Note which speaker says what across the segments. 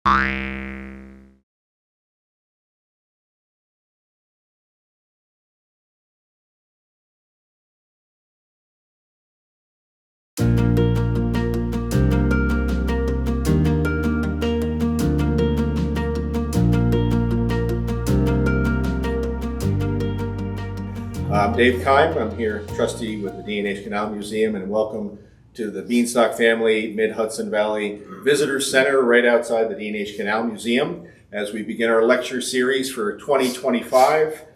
Speaker 1: I'm Dave Keim. I'm here, trustee with the D&H Canal Museum, and welcome to the Beanstalk Family Mid-Hudson Valley Visitor Center right outside the D&H Canal Museum as we begin our lecture series for 2025.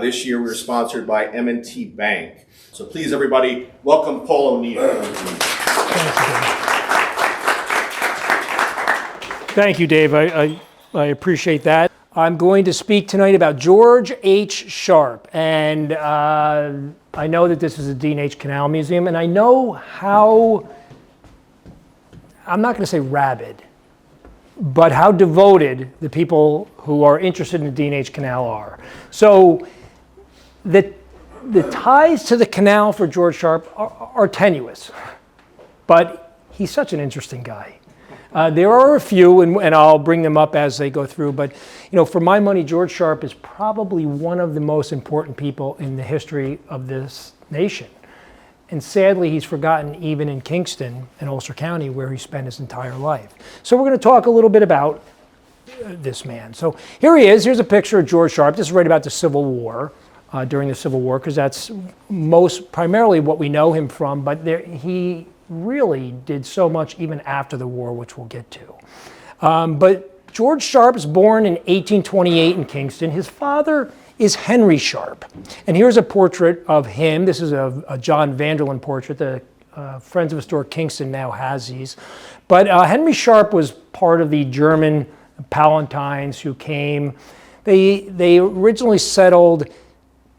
Speaker 1: This year we're sponsored by M&T Bank. So please, everybody, welcome Paul O'Neill.
Speaker 2: Thank you, Dave. I appreciate that. I'm going to speak tonight about George H. Sharpe, and I know that this is a D&H Canal Museum, and I know how, I'm not going to say rabid, but how devoted the people who are interested in the D&H Canal are. So the ties to the canal for George Sharpe are tenuous, but he's such an interesting guy. There are a few, and I'll bring them up as they go through, but for my money, George Sharpe is probably one of the most important people in the history of this nation. And sadly, he's forgotten even in Kingston and Ulster County, where he spent his entire life. So we're going to talk a little bit about this man. So here he is. Here's a picture of George Sharpe. This is right about the Civil War, during the Civil War, because that's primarily what we know him from, but he really did so much even after the war, which we'll get to. But George Sharpe was born in 1828 in Kingston. His father is Henry Sharpe. And here's a portrait of him. This is a John Vanderlyn portrait. The Friends of Historic Kingston now has these. But Henry Sharpe was part of the German Palatines who came. They originally settled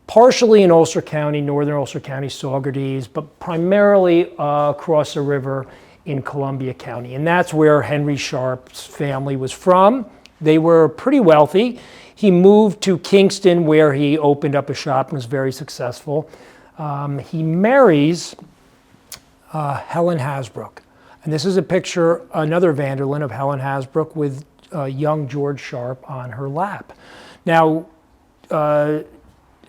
Speaker 2: partially in Ulster County, northern Ulster County, Saugerties, but primarily across the river in Columbia County. And that's where Henry Sharpe's family was from. They were pretty wealthy. He moved to Kingston, where he opened up a shop and was very successful. He marries Helen Hasbrouck. And this is a picture, another Vanderlyn, of Helen Hasbrouck with young George Sharpe on her lap. Now,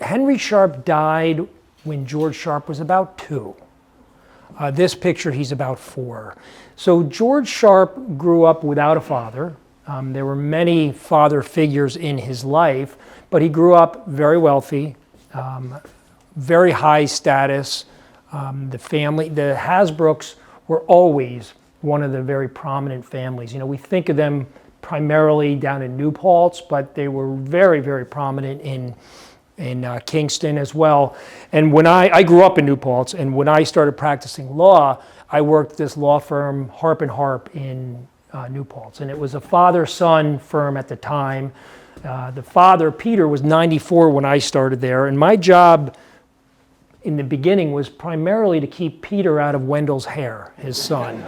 Speaker 2: Henry Sharpe died when George Sharpe was about 2. This picture, he's about 4. So George Sharpe grew up without a father. There were many father figures in his life, but he grew up very wealthy, very high status. The Hasbroucks were always one of the very prominent families. We think of them primarily down in New Paltz, but they were very, very prominent in Kingston as well. And when I grew up in New Paltz, and when I started practicing law, I worked at this law firm, Harp & Harp, in New Paltz. And it was a father-son firm at the time. The father, Peter, was 94 when I started there. And my job in the beginning was primarily to keep Peter out of Wendell's hair, his son.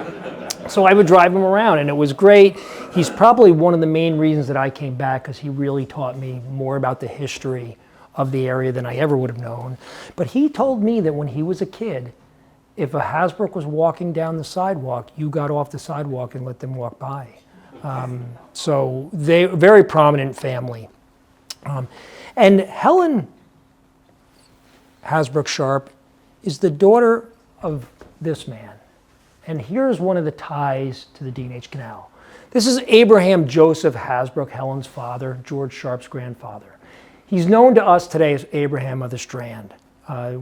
Speaker 2: So I would drive him around, and it was great. He's probably one of the main reasons that I came back, because he really taught me more about the history of the area than I ever would have known. But he told me that when he was a kid, if a Hasbrouck was walking down the sidewalk, you got off the sidewalk and let them walk by. So they very prominent family. And Helen Hasbrouck Sharpe is the daughter of this man. And here's one of the ties to the D&H Canal. This is Abraham Joseph Hasbrouck, Helen's father, George Sharpe's grandfather. He's known to us today as Abraham of the Strand,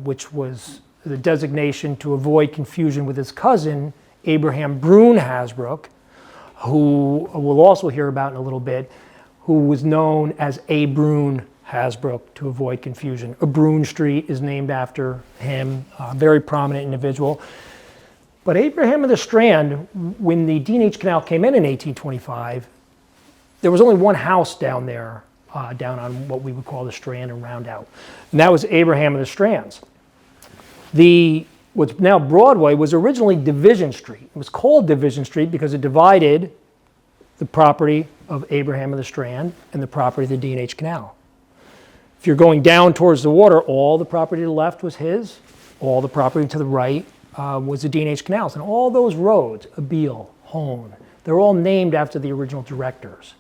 Speaker 2: which was the designation to avoid confusion with his cousin, Abraham Brune Hasbrouck, who we'll also hear about in a little bit, who was known as A. Brune Hasbrouck to avoid confusion. A Brune Street is named after him, a very prominent individual. But Abraham of the Strand, when the D&H Canal came in 1825, there was only one house down there, down on what we would call the Strand and Roundout. And that was Abraham of the Strands. What's now Broadway was originally Division Street. It was called Division Street because it divided the property of Abraham of the Strand and the property of the D&H Canal. If you're going down towards the water, all the property to the left was his, all the property to the right was the D&H Canals. And all those roads, Abeel, Hone, They're all named after the original directors.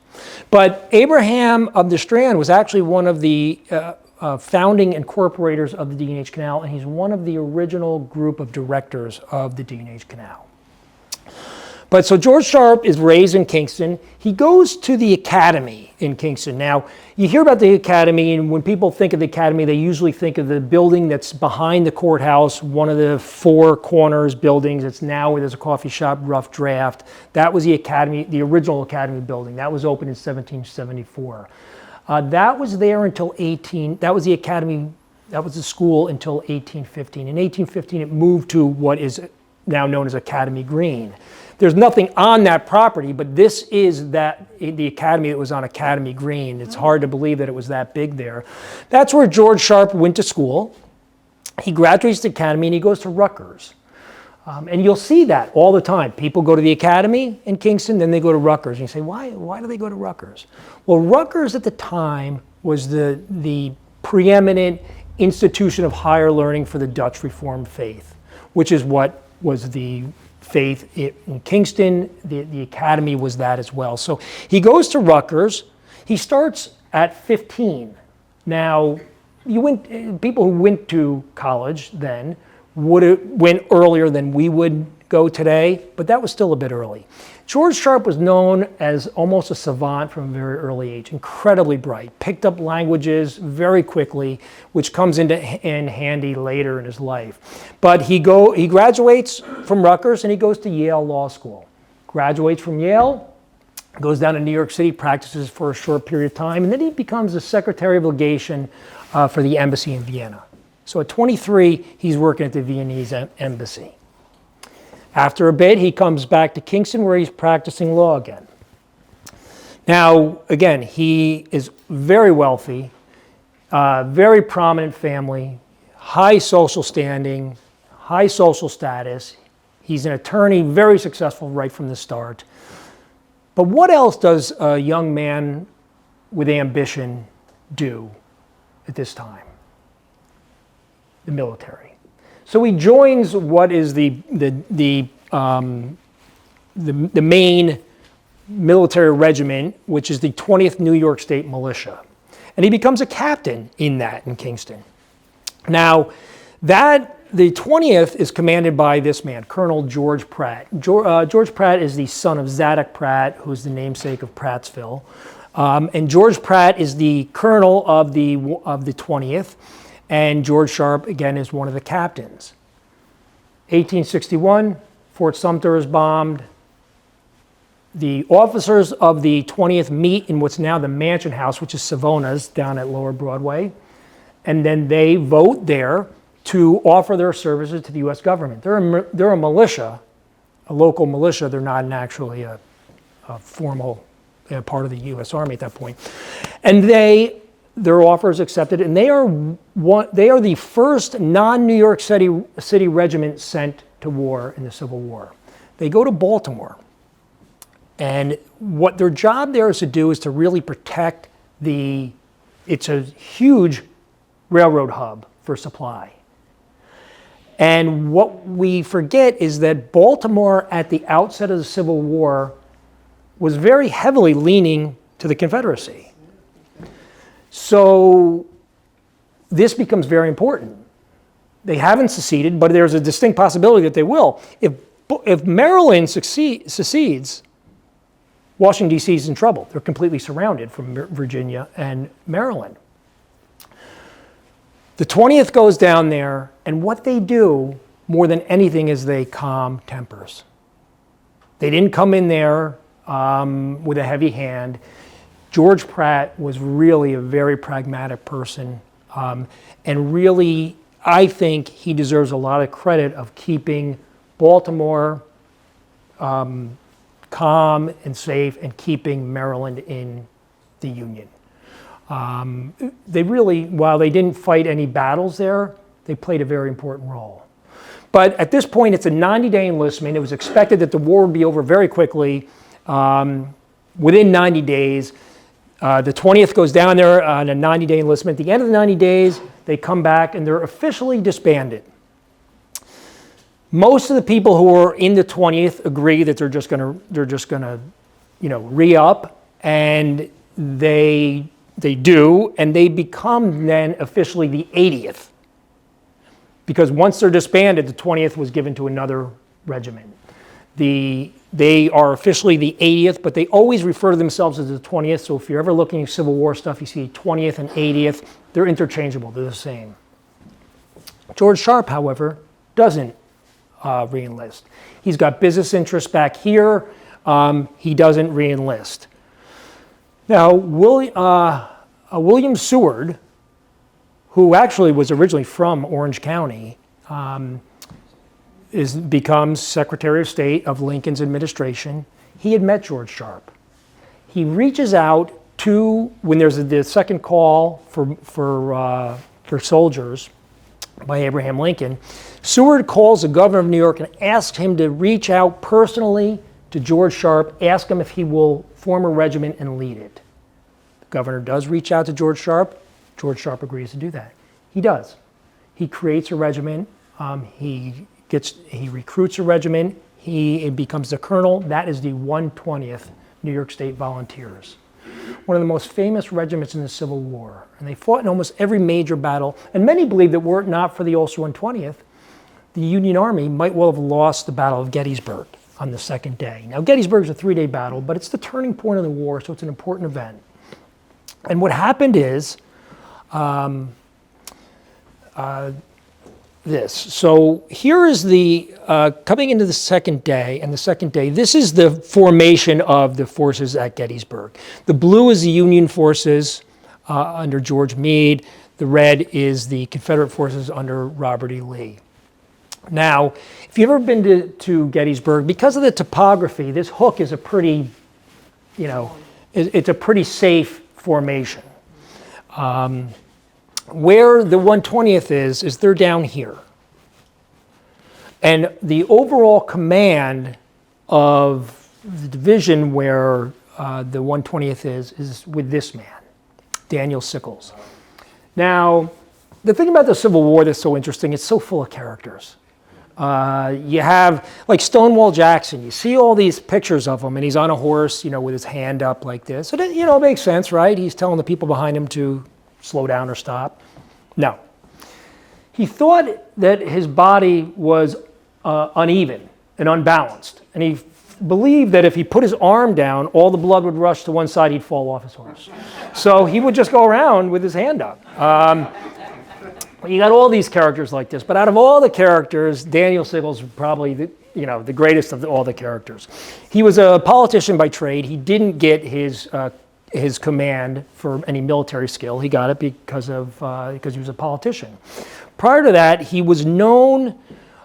Speaker 2: But Abraham of the Strand was actually one of the founding incorporators of the D&H Canal, and he's one of the original group of directors of the D&H Canal. But so George Sharpe is raised in Kingston. He goes to the academy in Kingston. Now, you hear about the academy, and when people think of the academy, they usually think of the building that's behind the courthouse, one of the four corners buildings. It's now where there's a coffee shop, Rough Draft. That was the academy, the original academy building. That was opened in 1774. That was there until that was the academy, that was the school until 1815. In 1815, it moved to what is now known as Academy Green. There's nothing on that property, but this is the academy that was on Academy Green. It's hard to believe that it was that big there. That's where George Sharpe went to school. He graduates the academy and he goes to Rutgers. And you'll see that all the time. People go to the academy in Kingston, then they go to Rutgers. And you say, why do they go to Rutgers? Well, Rutgers at the time was the preeminent institution of higher learning for the Dutch Reformed faith, which is what was the faith in Kingston. The academy was that as well. So he goes to Rutgers. He starts at 15. Now, people who went to college then went earlier than we would go today, but that was still a bit early. George Sharpe was known as almost a savant from a very early age, incredibly bright, picked up languages very quickly, which comes in handy later in his life. But he graduates from Rutgers and he goes to Yale Law School. Graduates from Yale, goes down to New York City, practices for a short period of time, and then he becomes the Secretary of Legation for the embassy in Vienna. So at 23, he's working at the Viennese embassy. After a bit, he comes back to Kingston where he's practicing law again. Now, again, he is very wealthy, very prominent family, high social standing, high social status. He's an attorney, very successful right from the start. But what else does a young man with ambition do at this time? The military. So he joins what is the main military regiment, which is the 20th New York State Militia. And he becomes a captain in Kingston. Now, the 20th is commanded by this man, Colonel George Pratt. George Pratt is the son of Zadok Pratt, who's the namesake of Prattsville. And George Pratt is the colonel of the 20th. And George Sharpe, again, is one of the captains. 1861, Fort Sumter is bombed. The officers of the 20th meet in what's now the Mansion House, which is Savona's down at Lower Broadway. And then they vote there to offer their services to the U.S. government. They're a militia, a local militia. They're not actually a formal part of the U.S. Army at that point. And their offer is accepted, and they are the first non-New York City regiment sent to war in the Civil War. They go to Baltimore, and what their job there is to do is to really protect it's a huge railroad hub for supply. And what we forget is that Baltimore at the outset of the Civil War was very heavily leaning to the Confederacy. So this becomes very important. They haven't seceded, but there's a distinct possibility that they will. If Maryland secedes, Washington, D.C. is in trouble. They're completely surrounded from Virginia and Maryland. The 20th goes down there, and what they do more than anything is they calm tempers. They didn't come in there with a heavy hand. George Pratt was really a very pragmatic person, and really, I think he deserves a lot of credit of keeping Baltimore calm and safe and keeping Maryland in the Union. They really, while they didn't fight any battles there, they played a very important role. But at this point, it's a 90-day enlistment. It was expected that the war would be over very quickly, within 90 days. The 20th goes down there on a 90-day enlistment. At the end of the 90 days, they come back and they're officially disbanded. Most of the people who are in the 20th agree that they're just gonna, re-up, and they do, and they become then officially the 80th. Because once they're disbanded, the 20th was given to another regiment. They are officially the 80th, but they always refer to themselves as the 20th. So if you're ever looking at Civil War stuff, you see 20th and 80th. They're interchangeable. They're the same. George Sharpe, however, doesn't re-enlist. He's got business interests back here. He doesn't re-enlist. Now, William Seward, who actually was originally from Orange County, becomes Secretary of State of Lincoln's administration. He had met George Sharpe. He reaches out to, when there's the second call for soldiers by Abraham Lincoln, Seward calls the governor of New York and asks him to reach out personally to George Sharpe, ask him if he will form a regiment and lead it. The governor does reach out to George Sharpe. George Sharpe agrees to do that. He does. He creates a regiment. He recruits a regiment. He becomes the colonel. That is the 120th New York State Volunteers, one of the most famous regiments in the Civil War. And they fought in almost every major battle. And many believe that were it not for the Ulster 120th, the Union Army might well have lost the Battle of Gettysburg on the second day. Now, Gettysburg is a 3-day battle, but it's the turning point of the war, so it's an important event. And what happened is this. So here is the, coming into the second day, and the second day, this is the formation of the forces at Gettysburg. The blue is the Union forces under George Meade. The red is the Confederate forces under Robert E. Lee. Now, if you've ever been to Gettysburg, because of the topography, this hook is a pretty, it's a pretty safe formation. Where the 120th is they're down here. And the overall command of the division where the 120th is with this man, Daniel Sickles. Now, the thing about the Civil War that's so interesting, it's so full of characters. You have, like Stonewall Jackson, you see all these pictures of him, and he's on a horse, with his hand up like this. So, it makes sense, right? He's telling the people behind him to slow down or stop. No. He thought that his body was uneven and unbalanced. And he believed that if he put his arm down, all the blood would rush to one side, he'd fall off his horse. So he would just go around with his hand up. You got all these characters like this, but out of all the characters, Daniel Sickles was probably the greatest of all the characters. He was a politician by trade. He didn't get his command for any military skill. He got it because he was a politician. Prior to that, he was known.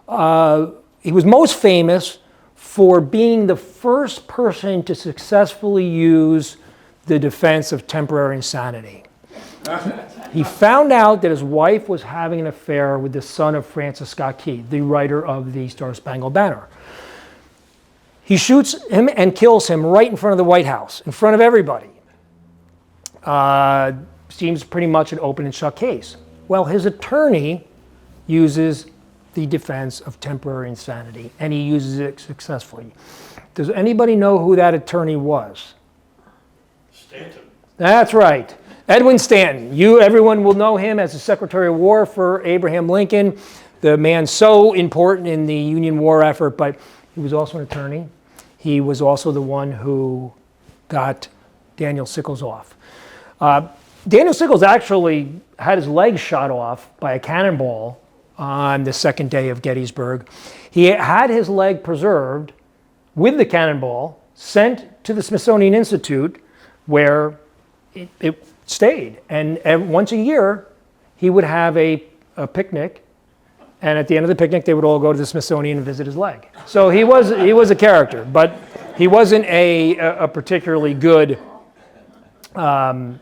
Speaker 2: He was most famous for being the first person to successfully use the defense of temporary insanity. He found out that his wife was having an affair with the son of Francis Scott Key, the writer of the Star-Spangled Banner. He shoots him and kills him right in front of the White House, in front of everybody. Seems pretty much an open and shut case. Well, his attorney uses the defense of temporary insanity, and he uses it successfully. Does anybody know who that attorney was?
Speaker 3: Stanton.
Speaker 2: That's right. Edwin Stanton. Everyone will know him as the Secretary of War for Abraham Lincoln, the man so important in the Union War effort, but he was also an attorney. He was also the one who got Daniel Sickles off. Daniel Sickles actually had his leg shot off by a cannonball on the second day of Gettysburg. He had his leg preserved with the cannonball, sent to the Smithsonian Institute, where it stayed. And once a year, he would have a picnic, and at the end of the picnic, they would all go to the Smithsonian and visit his leg. So he was a character, but he wasn't a particularly good, but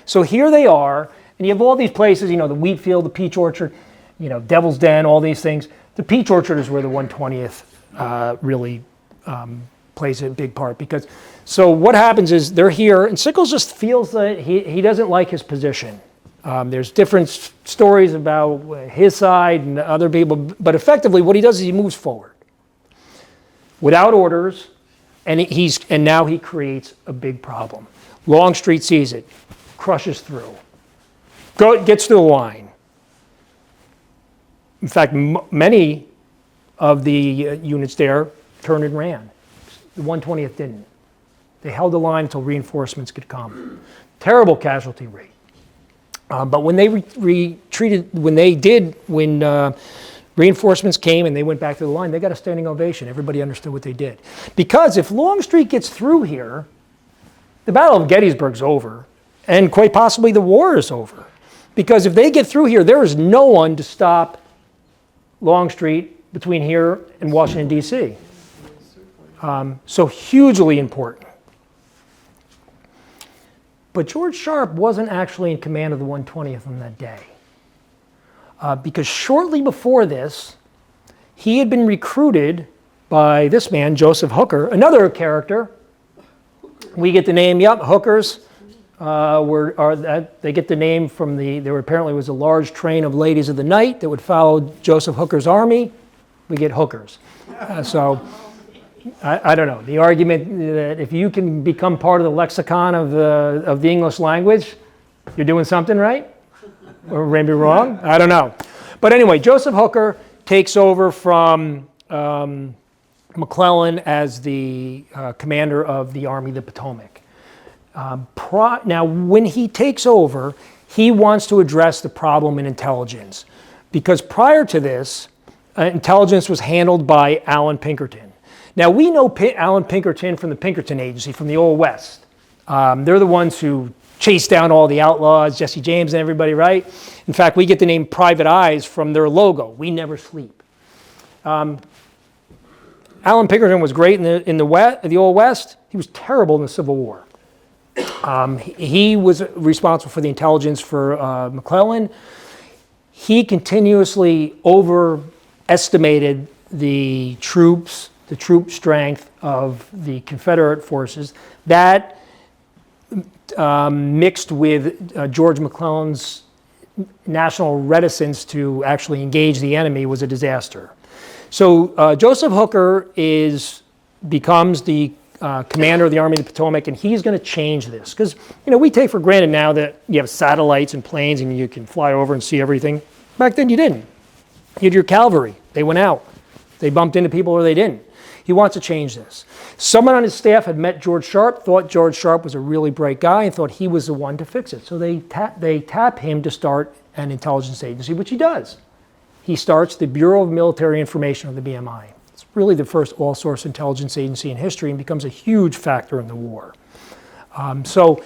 Speaker 2: so here they are, and you have all these places, the wheat field, the peach orchard, Devil's Den, all these things. The peach orchard is where the 120th really plays a big part, because so what happens is they're here, and Sickles just feels that he doesn't like his position. There's different stories about his side and other people, but effectively what he does is he moves forward without orders, and now he creates a big problem. Longstreet sees it, crushes through, gets to the line. In fact, many of the units there turned and ran. The 120th didn't. They held the line until reinforcements could come. Terrible casualty rate. But when they retreated, when reinforcements came and they went back to the line, they got a standing ovation. Everybody understood what they did. Because if Longstreet gets through here, the Battle of Gettysburg's over, and quite possibly the war is over. Because if they get through here, there is no one to stop Longstreet between here and Washington, D.C. So hugely important. But George Sharpe wasn't actually in command of the 120th on that day. Because shortly before this, he had been recruited by this man, Joseph Hooker, another character. We get the name, yep, Hookers. They get the name from there apparently was a large train of ladies of the night that would follow Joseph Hooker's army. We get Hookers. So I don't know. The argument that if you can become part of the lexicon of the English language, you're doing something right? Or maybe wrong? I don't know. But anyway, Joseph Hooker takes over from McClellan as the commander of the Army of the Potomac. Now, when he takes over, he wants to address the problem in intelligence. Because prior to this, intelligence was handled by Allen Pinkerton. Now, we know Allen Pinkerton from the Pinkerton Agency, from the Old West. They're the ones who chased down all the outlaws, Jesse James and everybody, right? In fact, we get the name Private Eyes from their logo, We Never Sleep. Allen Pinkerton was great in the Old West. He was terrible in the Civil War. He was responsible for the intelligence for McClellan. He continuously overestimated the troop strength of the Confederate forces. That mixed with George McClellan's national reticence to actually engage the enemy was a disaster. So Joseph Hooker becomes the commander of the Army of the Potomac, and he's going to change this. Because, we take for granted now that you have satellites and planes and you can fly over and see everything. Back then you didn't. You had your cavalry. They went out. They bumped into people or they didn't. He wants to change this. Someone on his staff had met George Sharpe, thought George Sharpe was a really bright guy, and thought he was the one to fix it. So they tap him to start an intelligence agency, which he does. He starts the Bureau of Military Information, or the BMI. It's really the first all-source intelligence agency in history and becomes a huge factor in the war. So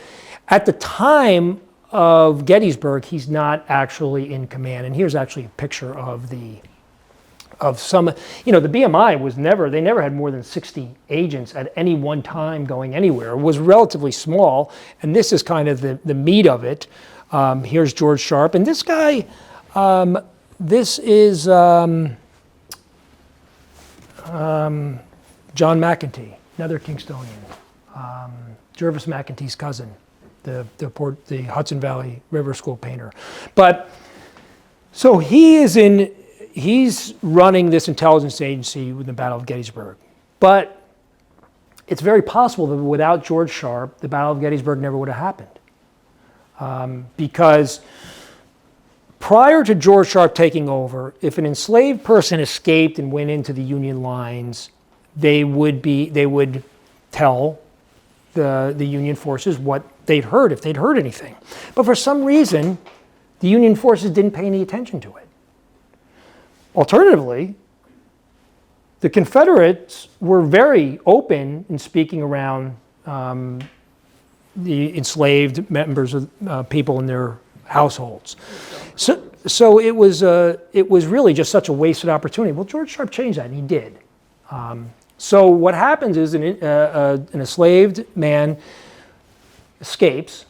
Speaker 2: at the time of Gettysburg, he's not actually in command. And here's actually a picture of some, the BMI they never had more than 60 agents at any one time going anywhere. It was relatively small, and this is kind of the meat of it. Here's George Sharpe, and this guy, this is John McEntee, another Kingstonian, Jervis McEntee's cousin, the Hudson Valley River School painter. But so he's running this intelligence agency with the Battle of Gettysburg. But it's very possible that without George Sharpe, the Battle of Gettysburg never would have happened. Because prior to George Sharpe taking over, if an enslaved person escaped and went into the Union lines, they would tell the Union forces what they'd heard, if they'd heard anything. But for some reason, the Union forces didn't pay any attention to it. Alternatively, the Confederates were very open in speaking around the enslaved members of people in their households. So it was really just such a wasted opportunity. Well, George Sharpe changed that, and he did. So what happens is an enslaved man escapes,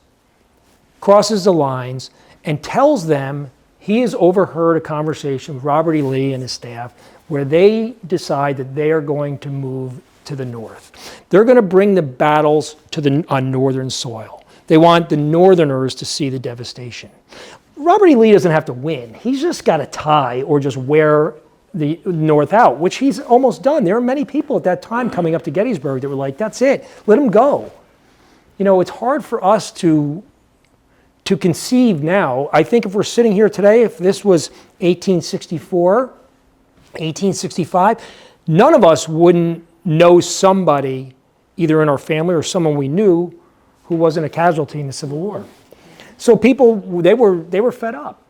Speaker 2: crosses the lines, and tells them he has overheard a conversation with Robert E. Lee and his staff where they decide that they are going to move to the north. They're going to bring the battles on northern soil. They want the northerners to see the devastation. Robert E. Lee doesn't have to win. He's just got to tie or just wear the North out, which he's almost done. There are many people at that time coming up to Gettysburg that were like, that's it, let him go. You know, it's hard for us to conceive now. I think if we're sitting here today, if this was 1864, 1865, none of us wouldn't know somebody, either in our family or someone we knew, who wasn't a casualty in the Civil War. So people, they were fed up.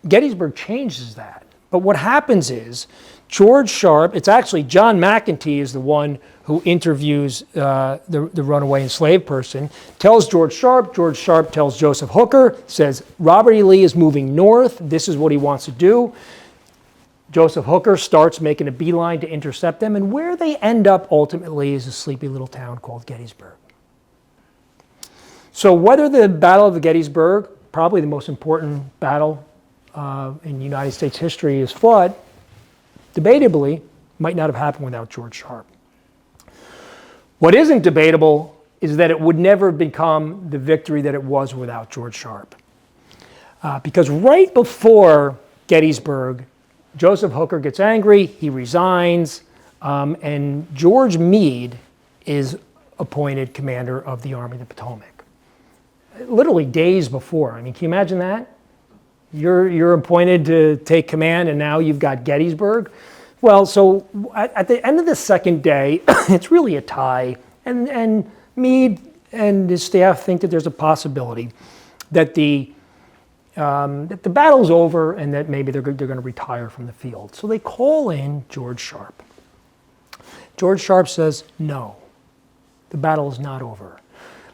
Speaker 2: Gettysburg changes that. But what happens is, George Sharpe, it's actually John McEntee is the one who interviews the runaway enslaved person, tells George Sharpe tells Joseph Hooker, says Robert E. Lee is moving north, this is what he wants to do. Joseph Hooker starts making a beeline to intercept them, and where they end up ultimately is a sleepy little town called Gettysburg. So whether the Battle of Gettysburg, probably the most important battle in United States history, is fought, debatably, might not have happened without George Sharpe. What isn't debatable is that it would never have become the victory that it was without George Sharpe. Because right before Gettysburg, Joseph Hooker gets angry, he resigns, and George Meade is appointed commander of the Army of the Potomac. Literally days before. I mean, can you imagine that? You're appointed to take command, and now you've got Gettysburg. Well, so at the end of the second day, it's really a tie, and Meade and his staff think that there's a possibility that the battle's over and that maybe they're going to retire from the field. So they call in George Sharpe. George Sharpe says, no, the battle is not over.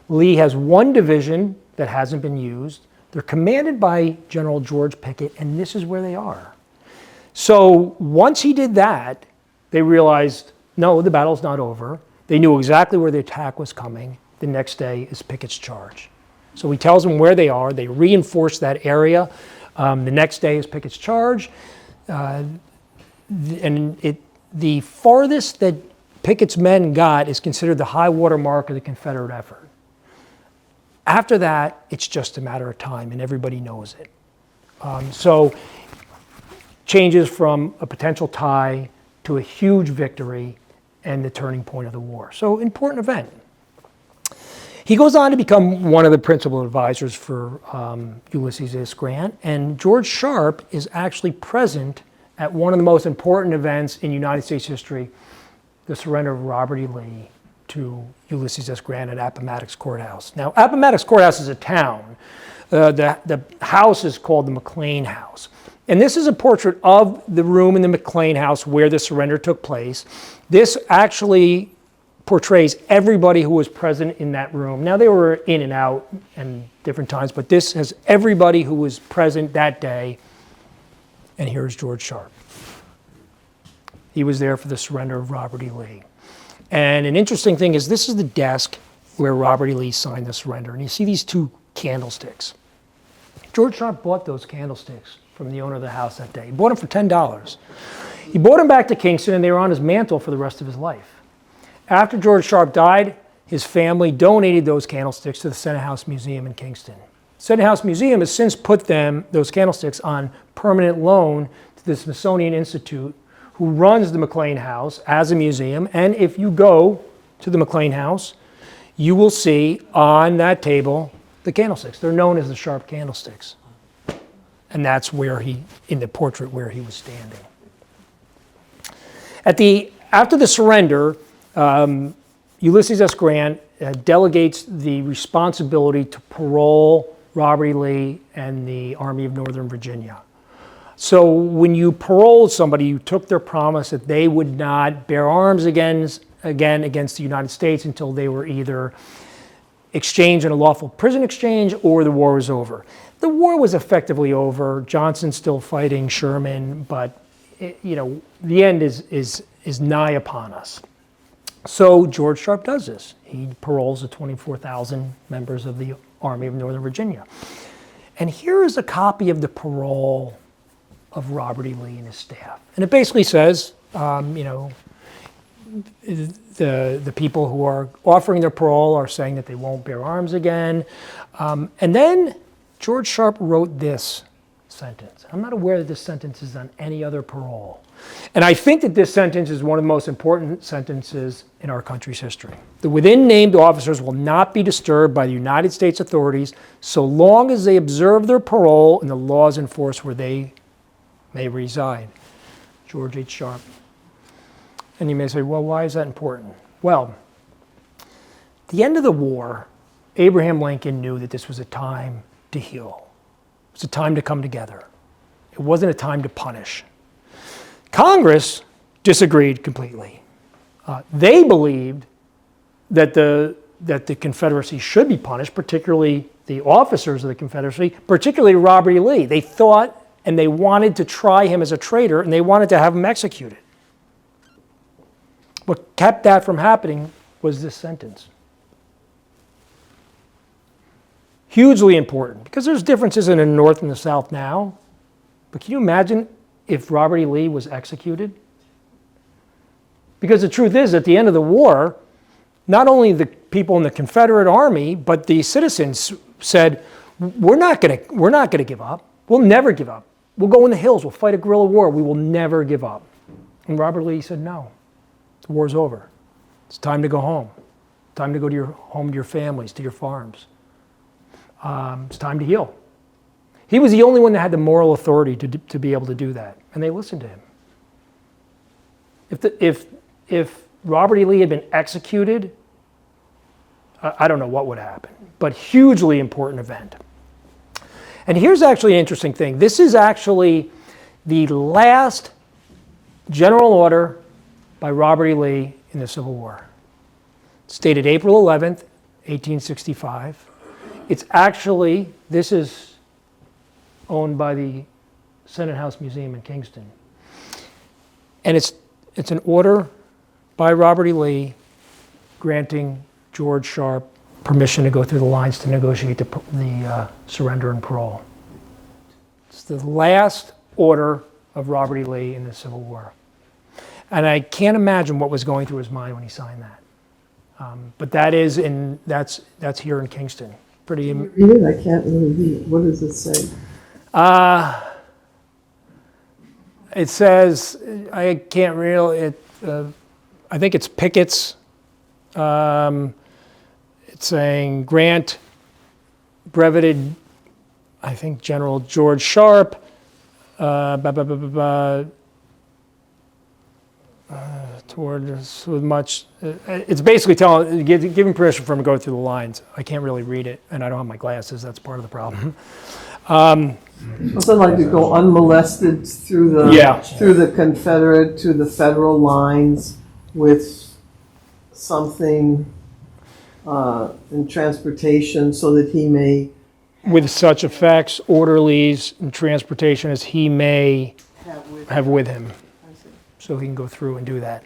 Speaker 2: Lee has one division that hasn't been used. They're commanded by General George Pickett, and this is where they are. So once he did that, they realized, no, the battle's not over. They knew exactly where the attack was coming. The next day is Pickett's charge. So he tells them where they are. They reinforce that area. The next day is Pickett's charge. The farthest that Pickett's men got is considered the high water mark of the Confederate effort. After that, it's just a matter of time, and everybody knows it. So changes from a potential tie to a huge victory and the turning point of the war. So important event. He goes on to become one of the principal advisors for Ulysses S. Grant, and George Sharpe is actually present at one of the most important events in United States history, the surrender of Robert E. Lee to Ulysses S. Grant at Appomattox Courthouse. Now, Appomattox Courthouse is a town. The house is called the McLean House. And this is a portrait of the room in the McLean House where the surrender took place. This actually portrays everybody who was present in that room. Now, they were in and out and different times, but this has everybody who was present that day. And here's George Sharpe. He was there for the surrender of Robert E. Lee. And an interesting thing is this is the desk where Robert E. Lee signed the surrender. And you see these two candlesticks. George Sharpe bought those candlesticks from the owner of the house that day. He bought them for $10. He brought them back to Kingston, and they were on his mantle for the rest of his life. After George Sharpe died, his family donated those candlesticks to the Senate House Museum in Kingston. Senate House Museum has since put those candlesticks on permanent loan to the Smithsonian Institute, who runs the McLean House as a museum. And if you go to the McLean House, you will see on that table the candlesticks. They're known as the Sharpe candlesticks. And that's where in the portrait where he was standing. After the surrender, Ulysses S. Grant delegates the responsibility to parole Robert E. Lee and the Army of Northern Virginia. So when you paroled somebody, you took their promise that they would not bear arms again against the United States until they were either exchanged in a lawful prison exchange or the war was over. The war was effectively over. Johnson's still fighting Sherman, but the end is nigh upon us. So George Sharpe does this. He paroles the 24,000 members of the Army of Northern Virginia. And here is a copy of the parole of Robert E. Lee and his staff. And it basically says, the people who are offering their parole are saying that they won't bear arms again. And then George Sharpe wrote this sentence. I'm not aware that this sentence is on any other parole. And I think that this sentence is one of the most important sentences in our country's history. The within named officers will not be disturbed by the United States authorities so long as they observe their parole and the laws enforced where they may reside. George H. Sharpe. And you may say, well, why is that important? Well, at the end of the war, Abraham Lincoln knew that this was a time to heal. It was a time to come together. It wasn't a time to punish. Congress disagreed completely. They believed that the Confederacy should be punished, particularly the officers of the Confederacy, particularly Robert E. Lee. They thought and they wanted to try him as a traitor, and they wanted to have him executed. What kept that from happening was this sentence. Hugely important, because there's differences in the North and the South now. But can you imagine if Robert E. Lee was executed? Because the truth is, at the end of the war, not only the people in the Confederate Army, but the citizens said, we're not going to give up. We'll never give up. We'll go in the hills. We'll fight a guerrilla war. We will never give up. And Robert Lee said, no, the war's over. It's time to go home. Time to go to your home, to your families, to your farms. It's time to heal. He was the only one that had the moral authority to be able to do that, and they listened to him. If Robert E. Lee had been executed, I don't know what would happen, but hugely important event. And here's actually an interesting thing. This is actually the last general order by Robert E. Lee in the Civil War. It's dated April 11th, 1865. It's actually, this is owned by the Senate House Museum in Kingston. And it's an order by Robert E. Lee granting George Sharpe permission to go through the lines to negotiate the surrender and parole. It's the last order of Robert E. Lee in the Civil War. And I can't imagine what was going through his mind when he signed that. But that's here in Kingston. Pretty.
Speaker 4: Can you read it? I can't really read it. What does it say?
Speaker 2: It says, I can't read it. I think it's pickets. It's saying grant breveted, I think, General George Sharpe. Toward us with much. It's basically giving permission for him to go through the lines. I can't really read it, and I don't have my glasses. That's part of the problem.
Speaker 4: Something like to go unmolested through the Confederate to the Federal lines with something in transportation, so that he may
Speaker 2: with such effects, orderlies, and transportation as he may have with him. So he can go through and do that.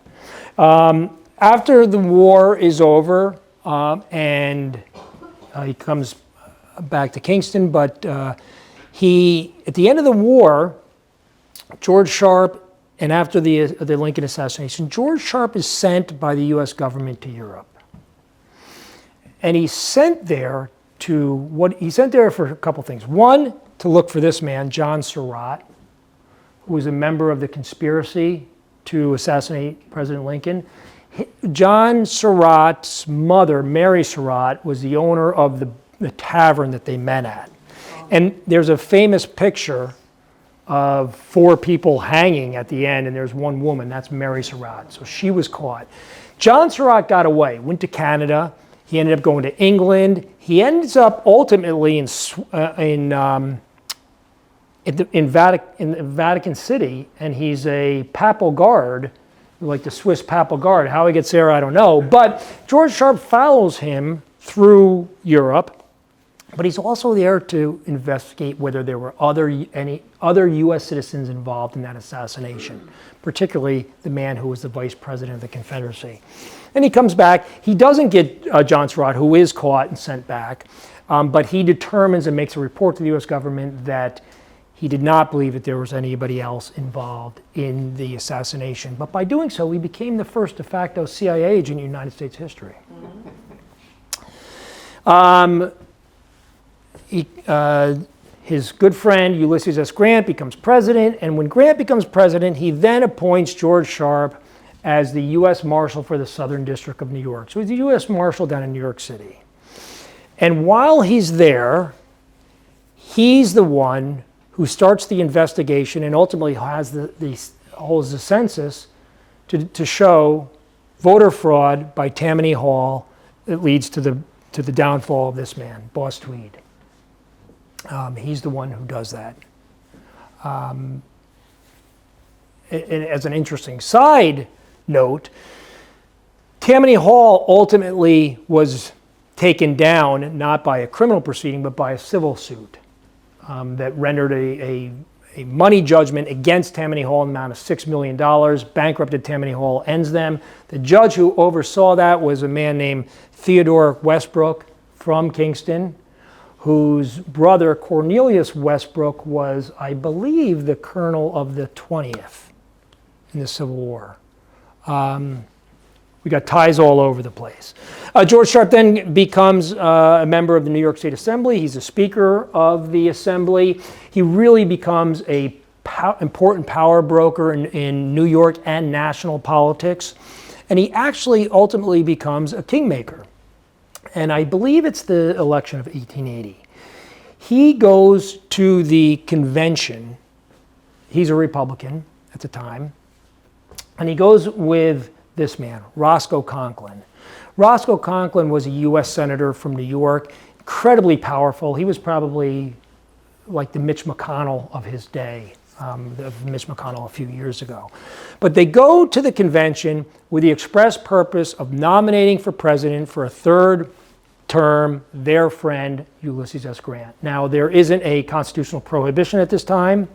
Speaker 2: After the war is over, and he comes back to Kingston, but at the end of the war, George Sharpe, and after the Lincoln assassination, George Sharpe is sent by the U.S. government to Europe. And he's sent there for a couple things. One, to look for this man, John Surratt, who was a member of the conspiracy to assassinate President Lincoln. John Surratt's mother, Mary Surratt, was the owner of the tavern that they met at. And there's a famous picture of 4 people hanging at the end, and there's one woman, that's Mary Surratt. So she was caught. John Surratt got away, went to Canada. He ended up going to England. He ends up ultimately in Vatican City, and he's a papal guard, like the Swiss papal guard. How he gets there, I don't know. But George Sharpe follows him through Europe, but he's also there to investigate whether there were any other U.S. citizens involved in that assassination, particularly the man who was the vice president of the Confederacy. And he comes back. He doesn't get John Surratt, who is caught and sent back, but he determines and makes a report to the U.S. government that he did not believe that there was anybody else involved in the assassination. But by doing so, he became the first de facto CIA agent in United States history. his good friend Ulysses S. Grant becomes president, and when Grant becomes president, he then appoints George Sharpe as the U.S. Marshal for the Southern District of New York. So he's the U.S. Marshal down in New York City. And while he's there, he's the one who starts the investigation and ultimately holds the census to show voter fraud by Tammany Hall that leads to the downfall of this man, Boss Tweed. He's the one who does that. And as an interesting side note, Tammany Hall ultimately was taken down not by a criminal proceeding but by a civil suit that rendered a money judgment against Tammany Hall in the amount of $6 million, bankrupted Tammany Hall, ends them. The judge who oversaw that was a man named Theodore Westbrook from Kingston, whose brother Cornelius Westbrook was, I believe, the colonel of the 20th in the Civil War. We got ties all over the place. George Sharpe then becomes a member of the New York State Assembly. He's a speaker of the Assembly. He really becomes an important power broker in New York and national politics. And he actually ultimately becomes a kingmaker. And I believe it's the election of 1880. He goes to the convention. He's a Republican at the time. And he goes with this man, Roscoe Conklin. Roscoe Conklin was a U.S. Senator from New York, incredibly powerful. He was probably like the Mitch McConnell of his day, Mitch McConnell a few years ago. But they go to the convention with the express purpose of nominating for president for a third term their friend Ulysses S. Grant. Now, there isn't a constitutional prohibition at this time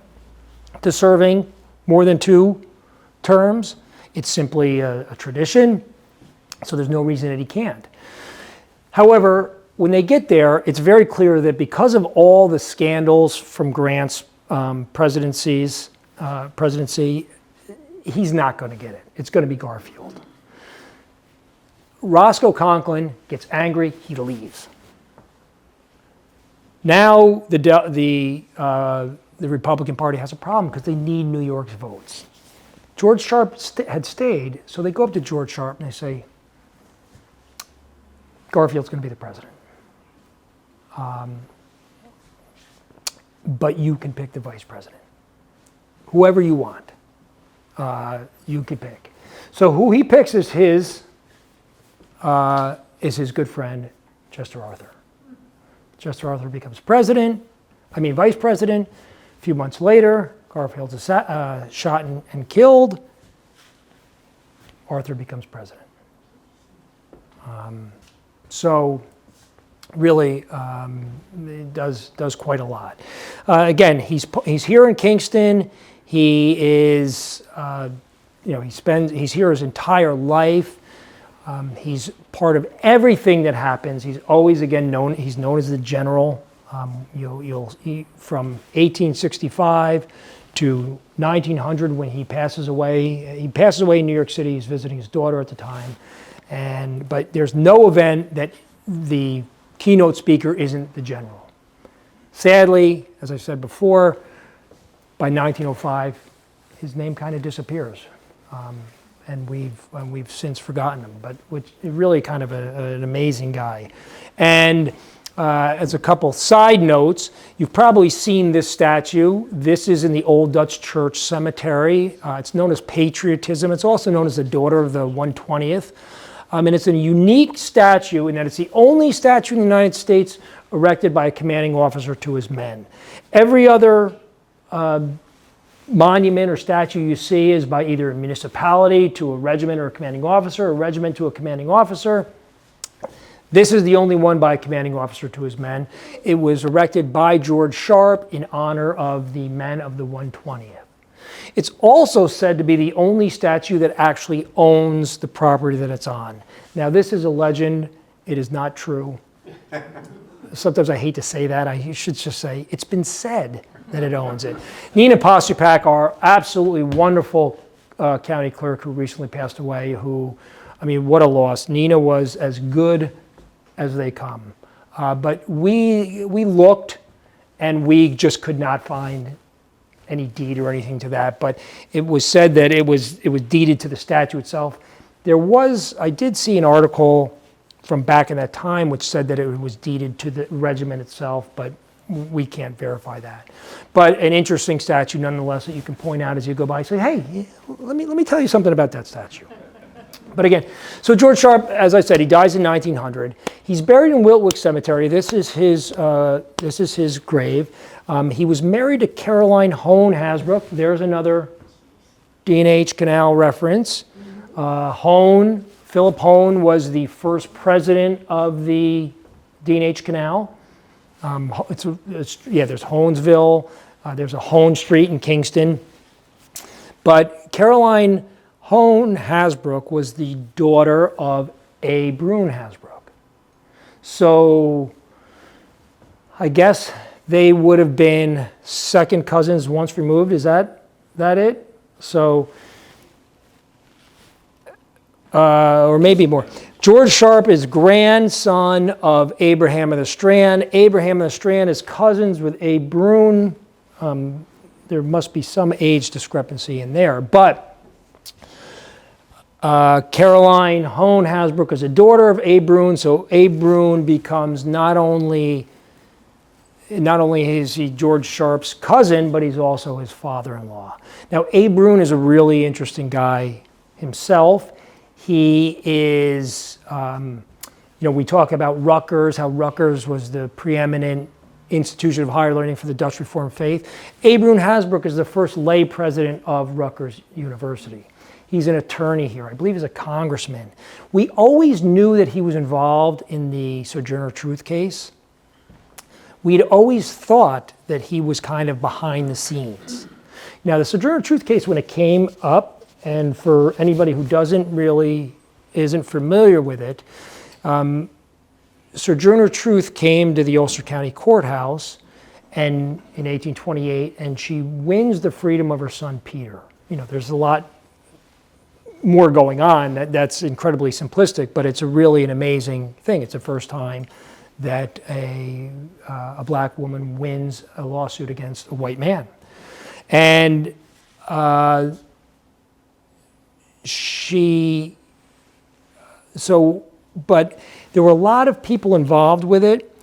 Speaker 2: to serving more than 2 terms. It's simply a tradition, so there's no reason that he can't. However, when they get there, it's very clear that because of all the scandals from Grant's presidency, he's not going to get it. It's going to be Garfield. Roscoe Conklin gets angry, he leaves. Now the Republican Party has a problem because they need New York's votes. George Sharpe had stayed, so they go up to George Sharpe and they say, Garfield's going to be the president. But you can pick the vice president. Whoever you want, you can pick. So who he picks is his good friend, Chester Arthur. Chester Arthur becomes vice president. A few months later, Garfield's shot and killed. Arthur becomes president. So really it does quite a lot. Again, he's here in Kingston. He is he's here his entire life. He's part of everything that happens. He's always known as the general. You'll from 1865 to 1900 when he passes away. He passes away in New York City. He's visiting his daughter at the time. But there's no event that the keynote speaker isn't the general. Sadly, as I said before, by 1905, his name kind of disappears. And we've since forgotten him, but really kind of an amazing guy. And as a couple side notes, you've probably seen this statue. This is in the Old Dutch Church Cemetery. It's known as patriotism. It's also known as the daughter of the 120th. And it's a unique statue in that it's the only statue in the United States erected by a commanding officer to his men. Every other monument or statue you see is by either a municipality to a regiment or a commanding officer, a regiment to a commanding officer. This is the only one by a commanding officer to his men. It was erected by George Sharpe in honor of the men of the 120th. It's also said to be the only statue that actually owns the property that it's on. Now, this is a legend. It is not true. Sometimes I hate to say that. I should just say it's been said that it owns it. Nina Postupak, our absolutely wonderful county clerk who recently passed away, what a loss. Nina was as good as they come. But we looked, and we just could not find any deed or anything to that. But it was said that it was deeded to the statue itself. I did see an article from back in that time which said that it was deeded to the regiment itself, but we can't verify that. But an interesting statue nonetheless that you can point out as you go by. Say, hey, let me tell you something about that statue. But again, so George Sharpe, as I said, he dies in 1900. He's buried in Wiltwyck Cemetery. This is his grave. He was married to Caroline Hone Hasbrook. There's another D&H Canal reference. Philip Hone was the first president of the D&H Canal. There's Honesville. There's a Hone Street in Kingston. But Caroline Hone Hasbrook was the daughter of A. Brune Hasbrook. So I guess they would have been second cousins once removed. Is that it? So, or maybe more. George Sharpe is grandson of Abraham of the Strand. Abraham of the Strand is cousins with A. Brune. There must be some age discrepancy in there. But Caroline Hone Hasbrook is a daughter of A. Brune, so A. Brune becomes not only is he George Sharpe's cousin, but he's also his father-in-law. Now, A. Brune is a really interesting guy himself. He is, we talk about Rutgers, how Rutgers was the preeminent institution of higher learning for the Dutch Reformed faith. A. Brune Hasbrook is the first lay president of Rutgers University. He's an attorney here. I believe he's a congressman. We always knew that he was involved in the Sojourner Truth case. We'd always thought that he was kind of behind the scenes. Now, the Sojourner Truth case, when it came up, and for anybody who isn't familiar with it, Sojourner Truth came to the Ulster County Courthouse in 1828, and she wins the freedom of her son Peter. There's a lot more going on. That's incredibly simplistic, but it's really an amazing thing. It's the first time that a black woman wins a lawsuit against a white man. And but there were a lot of people involved with it,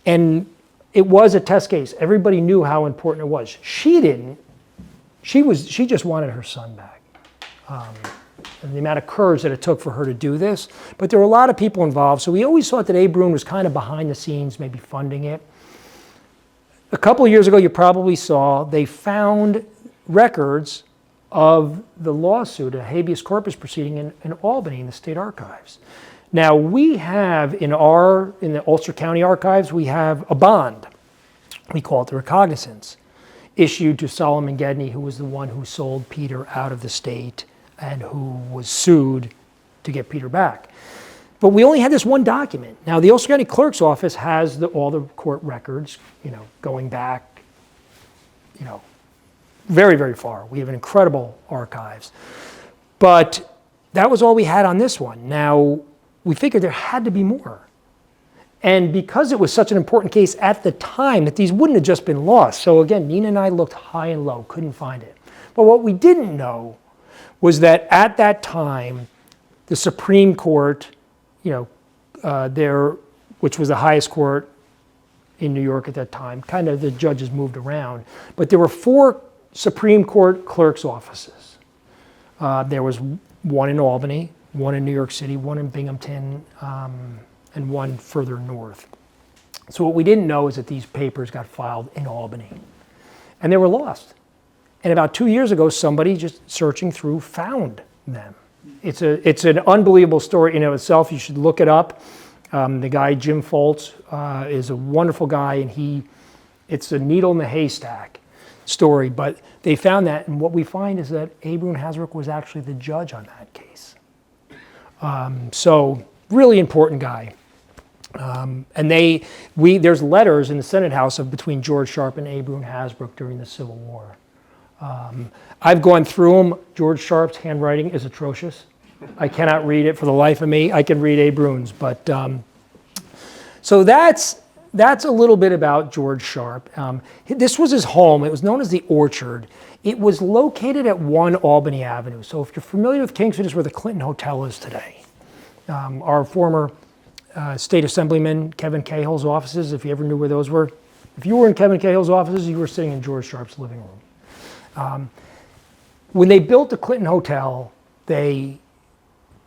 Speaker 2: and it was a test case. Everybody knew how important it was. She didn't. She just wanted her son back. And the amount of courage that it took for her to do this. But there were a lot of people involved, so we always thought that A. Brune was kind of behind the scenes, maybe funding it. A couple of years ago, you probably saw, they found records of the lawsuit, a habeas corpus proceeding in Albany in the state archives. Now, we have in the Ulster County archives, we have a bond. We call it the recognizance, issued to Solomon Gedney, who was the one who sold Peter out of the state and who was sued to get Peter back. But we only had this one document. Now, the Ulster County Clerk's Office has all the court records, going back, very, very far. We have an incredible archives. But that was all we had on this one. Now, we figured there had to be more. And because it was such an important case at the time, that these wouldn't have just been lost. So again, Nina and I looked high and low, couldn't find it. But what we didn't know was that at that time, the Supreme Court, which was the highest court in New York at that time, kind of the judges moved around, but there were 4 Supreme Court clerk's offices. There was one in Albany, one in New York City, one in Binghamton, and one further north. So what we didn't know is that these papers got filed in Albany, and they were lost. And about 2 years ago, somebody just searching through found them. It's an unbelievable story in itself. You should look it up. The guy, Jim Foltz, is a wonderful guy, and it's a needle in the haystack story. But they found that, and what we find is that A. Brune Hasbrook was actually the judge on that case. So really important guy. And there's letters in the Senate House between George Sharpe and A. Brune Hasbrook during the Civil War. I've gone through them. George Sharpe's handwriting is atrocious. I cannot read it for the life of me. I can read A. Brune's, but So that's a little bit about George Sharpe. This was his home. It was known as the Orchard. It was located at 1 Albany Avenue. So if you're familiar with Kingston, it's where the Clinton Hotel is today. Our former State Assemblyman Kevin Cahill's offices, if you ever knew where those were. If you were in Kevin Cahill's offices, you were sitting in George Sharpe's living room. When they built the Clinton Hotel, they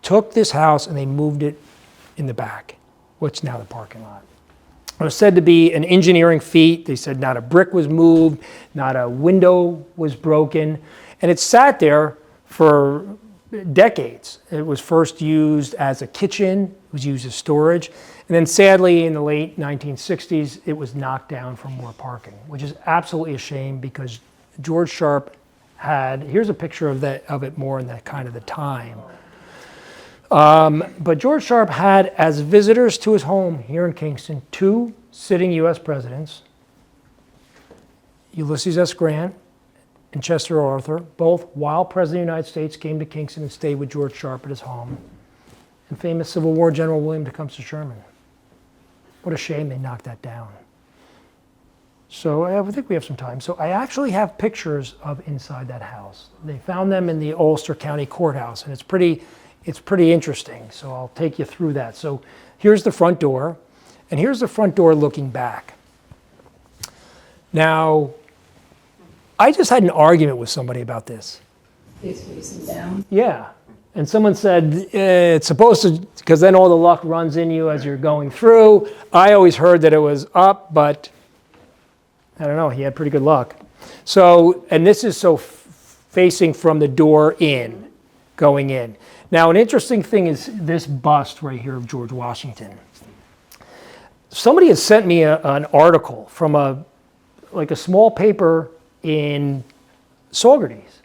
Speaker 2: took this house and they moved it in the back, what's now the parking lot. It was said to be an engineering feat. They said not a brick was moved, not a window was broken, and it sat there for decades. It was first used as a kitchen, it was used as storage, and then sadly in the late 1960s it was knocked down for more parking, which is absolutely a shame because George Sharpe had, here's a picture of it more in that kind of the time. But George Sharpe had as visitors to his home here in Kingston 2 sitting U.S. presidents, Ulysses S. Grant and Chester Arthur, both while President of the United States came to Kingston and stayed with George Sharpe at his home, and famous Civil War General William Tecumseh Sherman. What a shame they knocked that down. So I think we have some time. So I actually have pictures of inside that house. They found them in the Ulster County Courthouse, and it's pretty interesting. So I'll take you through that. So here's the front door, and here's the front door looking back. Now, I just had an argument with somebody about this.
Speaker 5: It's facing down.
Speaker 2: Yeah. And someone said, it's supposed to, because then all the luck runs in you as you're going through. I always heard that it was up, but I don't know, he had pretty good luck. So, and this is so facing from the door in, going in. Now, an interesting thing is this bust right here of George Washington. Somebody has sent me an article from a small paper in Saugerties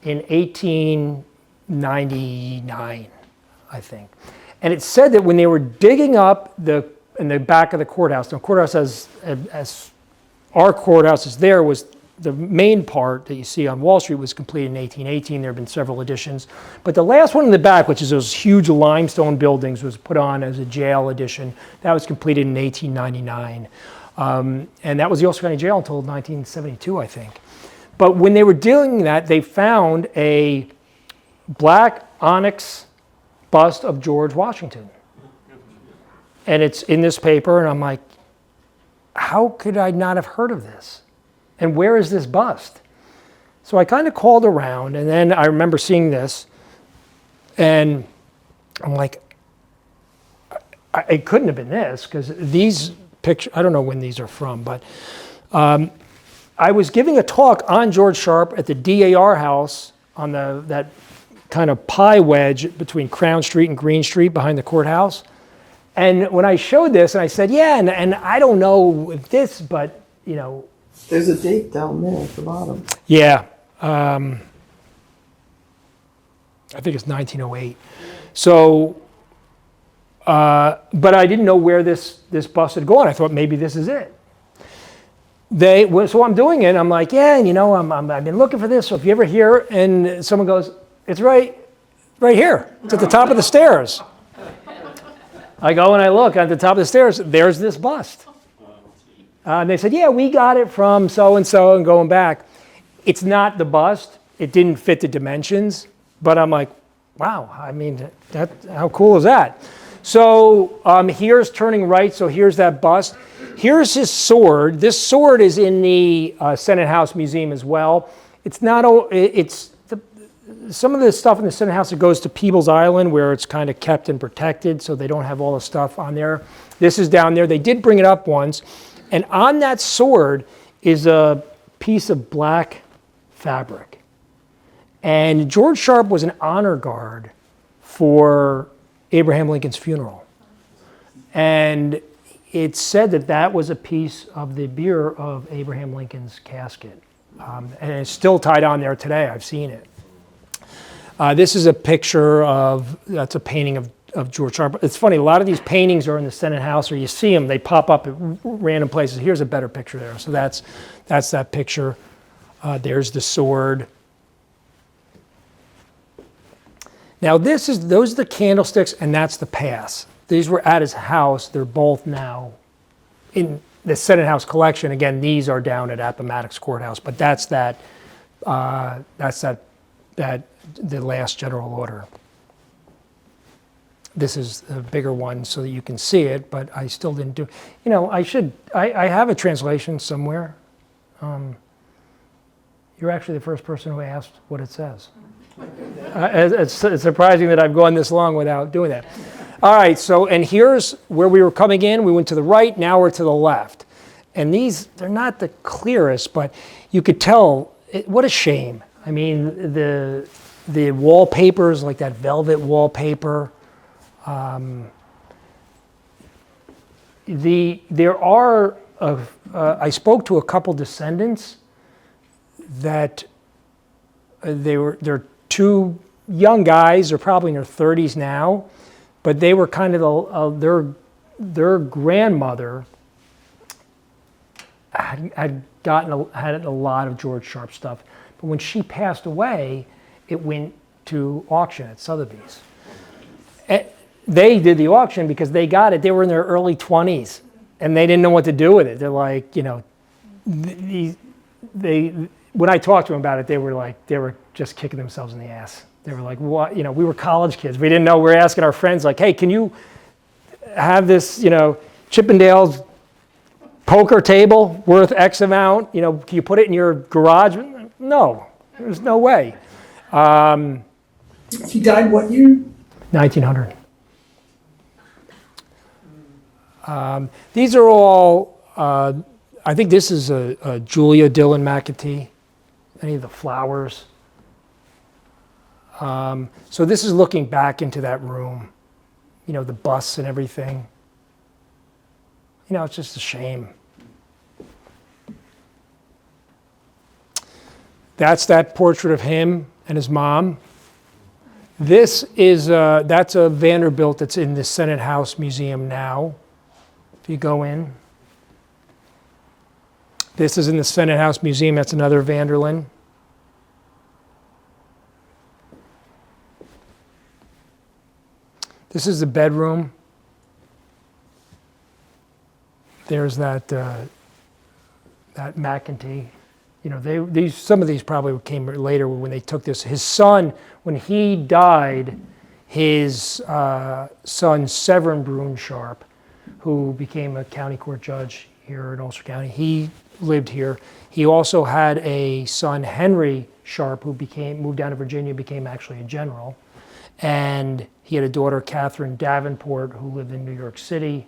Speaker 2: in 1899, I think. And it said that when they were digging up in the back of the courthouse, the courthouse as our courthouse is there, was the main part that you see on Wall Street was completed in 1818. There have been several additions. But the last one in the back, which is those huge limestone buildings, was put on as a jail addition. That was completed in 1899. And that was the Ulster County Jail until 1972, I think. But when they were doing that, they found a black onyx bust of George Washington. And it's in this paper, and I'm like, how could I not have heard of this? And where is this bust? So I kind of called around, and then I remember seeing this, and I'm like, it couldn't have been this, because these pictures, I don't know when these are from, but I was giving a talk on George Sharpe at the DAR house on that kind of pie wedge between Crown Street and Green Street behind the courthouse. And when I showed this, and I said, yeah, and I don't know if this, but, you know.
Speaker 4: There's a date down there at the bottom.
Speaker 2: Yeah. I think it's 1908. So, but I didn't know where this bus had gone. I thought maybe this is it. So I'm doing it. I'm like, yeah, you know, I've been looking for this. So if you ever hear, and someone goes, it's right here. It's at the top of the stairs. I go and I look at the top of the stairs. There's this bust. And they said, yeah, we got it from so-and-so and going back. It's not the bust. It didn't fit the dimensions. But I'm like, wow, I mean, how cool is that? So here's turning right. So here's that bust. Here's his sword. This sword is in the Senate House Museum as well. It's not, some of the stuff in the Senate House that goes to Peebles Island where it's kind of kept and protected, so they don't have all the stuff on there. This is down there. They did bring it up once. And on that sword is a piece of black fabric. And George Sharpe was an honor guard for Abraham Lincoln's funeral. And it's said that that was a piece of the bier of Abraham Lincoln's casket. And it's still tied on there today. I've seen it. This is a picture that's a painting of George Sharpe. It's funny, a lot of these paintings are in the Senate House, or you see them, they pop up at random places. Here's a better picture there. So that's that picture. There's the sword. Now those are the candlesticks, and that's the pass. these were at his house. They're both now in the Senate House collection. Again, these are down at Appomattox Courthouse, but that's the last general order. This is a bigger one so that you can see it, but I still didn't do, I have a translation somewhere. You're actually the first person who asked what it says. It's surprising that I've gone this long without doing that. All right, and here's where we were coming in. We went to the right, now we're to the left. And they're not the clearest, but you could tell, what a shame. I mean, the wallpapers, like that velvet wallpaper. I spoke to a couple descendants that they're two young guys, they're probably in their 30s now, but they were kind of their grandmother had a lot of George Sharpe stuff, but when she passed away, it went to auction at Sotheby's. They did the auction because they got it. They were in their early 20s, and they didn't know what to do with it. They're like, when I talked to them about it, they were just kicking themselves in the ass. They were like, what? We were college kids. We didn't know. We were asking our friends, like, hey, can you have this, Chippendale's poker table worth X amount? Can you put it in your garage? No, there's no way.
Speaker 4: He died what year?
Speaker 2: 1900. These are all, I think this is a Julia Dillon McAtee, any of the flowers. So this is looking back into that room, the busts and everything. It's just a shame. That's that portrait of him and his mom. This is, that's a Vanderbilt that's in the Senate House Museum now. If you go in. This is in the Senate House Museum. That's another Vanderlyn. This is the bedroom. There's that McEntee. Some of these probably came later when they took this. His son, when he died, his son Severin Brune Sharpe, who became a county court judge here in Ulster County, he lived here. He also had a son, Henry Sharpe, who moved down to Virginia, became actually a general. And he had a daughter, Catherine Davenport, who lived in New York City.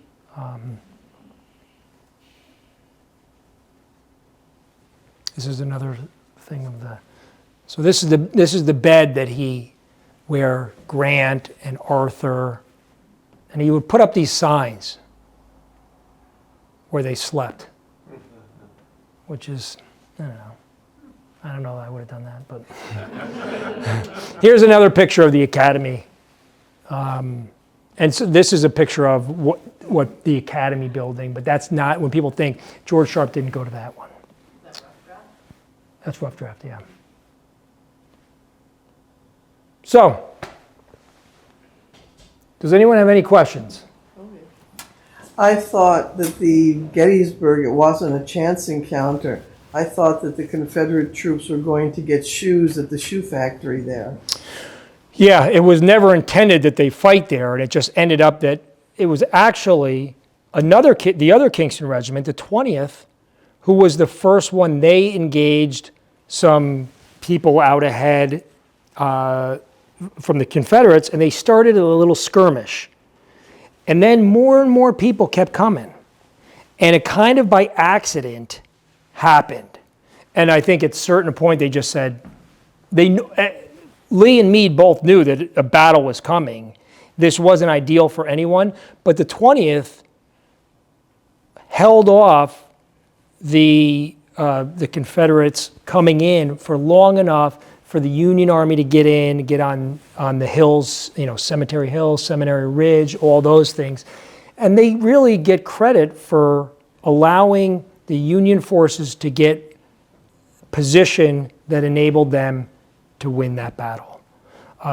Speaker 2: This is another thing of the. So this is the bed that where Grant and Arthur, and he would put up these signs where they slept, which is, I don't know that I would have done that, but. Here's another picture of the Academy. And so this is a picture of what the Academy building, but that's not, when people think George Sharpe didn't go to that one. That's rough draft, yeah. So, does anyone have any questions?
Speaker 4: I thought that the Gettysburg, it wasn't a chance encounter. I thought that the Confederate troops were going to get shoes at the shoe factory there.
Speaker 2: Yeah, it was never intended that they fight there, and it just ended up that it was actually the other Kingston regiment, the 20th, who was the first one. They engaged some people out ahead from the Confederates, and they started a little skirmish. And then more and more people kept coming. And it kind of by accident happened. And I think at a certain point they just said, Lee and Meade both knew that a battle was coming. This wasn't ideal for anyone, but the 20th held off the Confederates coming in for long enough for the Union Army to get in, get on the hills, Cemetery Hill, Seminary Ridge, all those things. And they really get credit for allowing the Union forces to get position that enabled them to win that battle.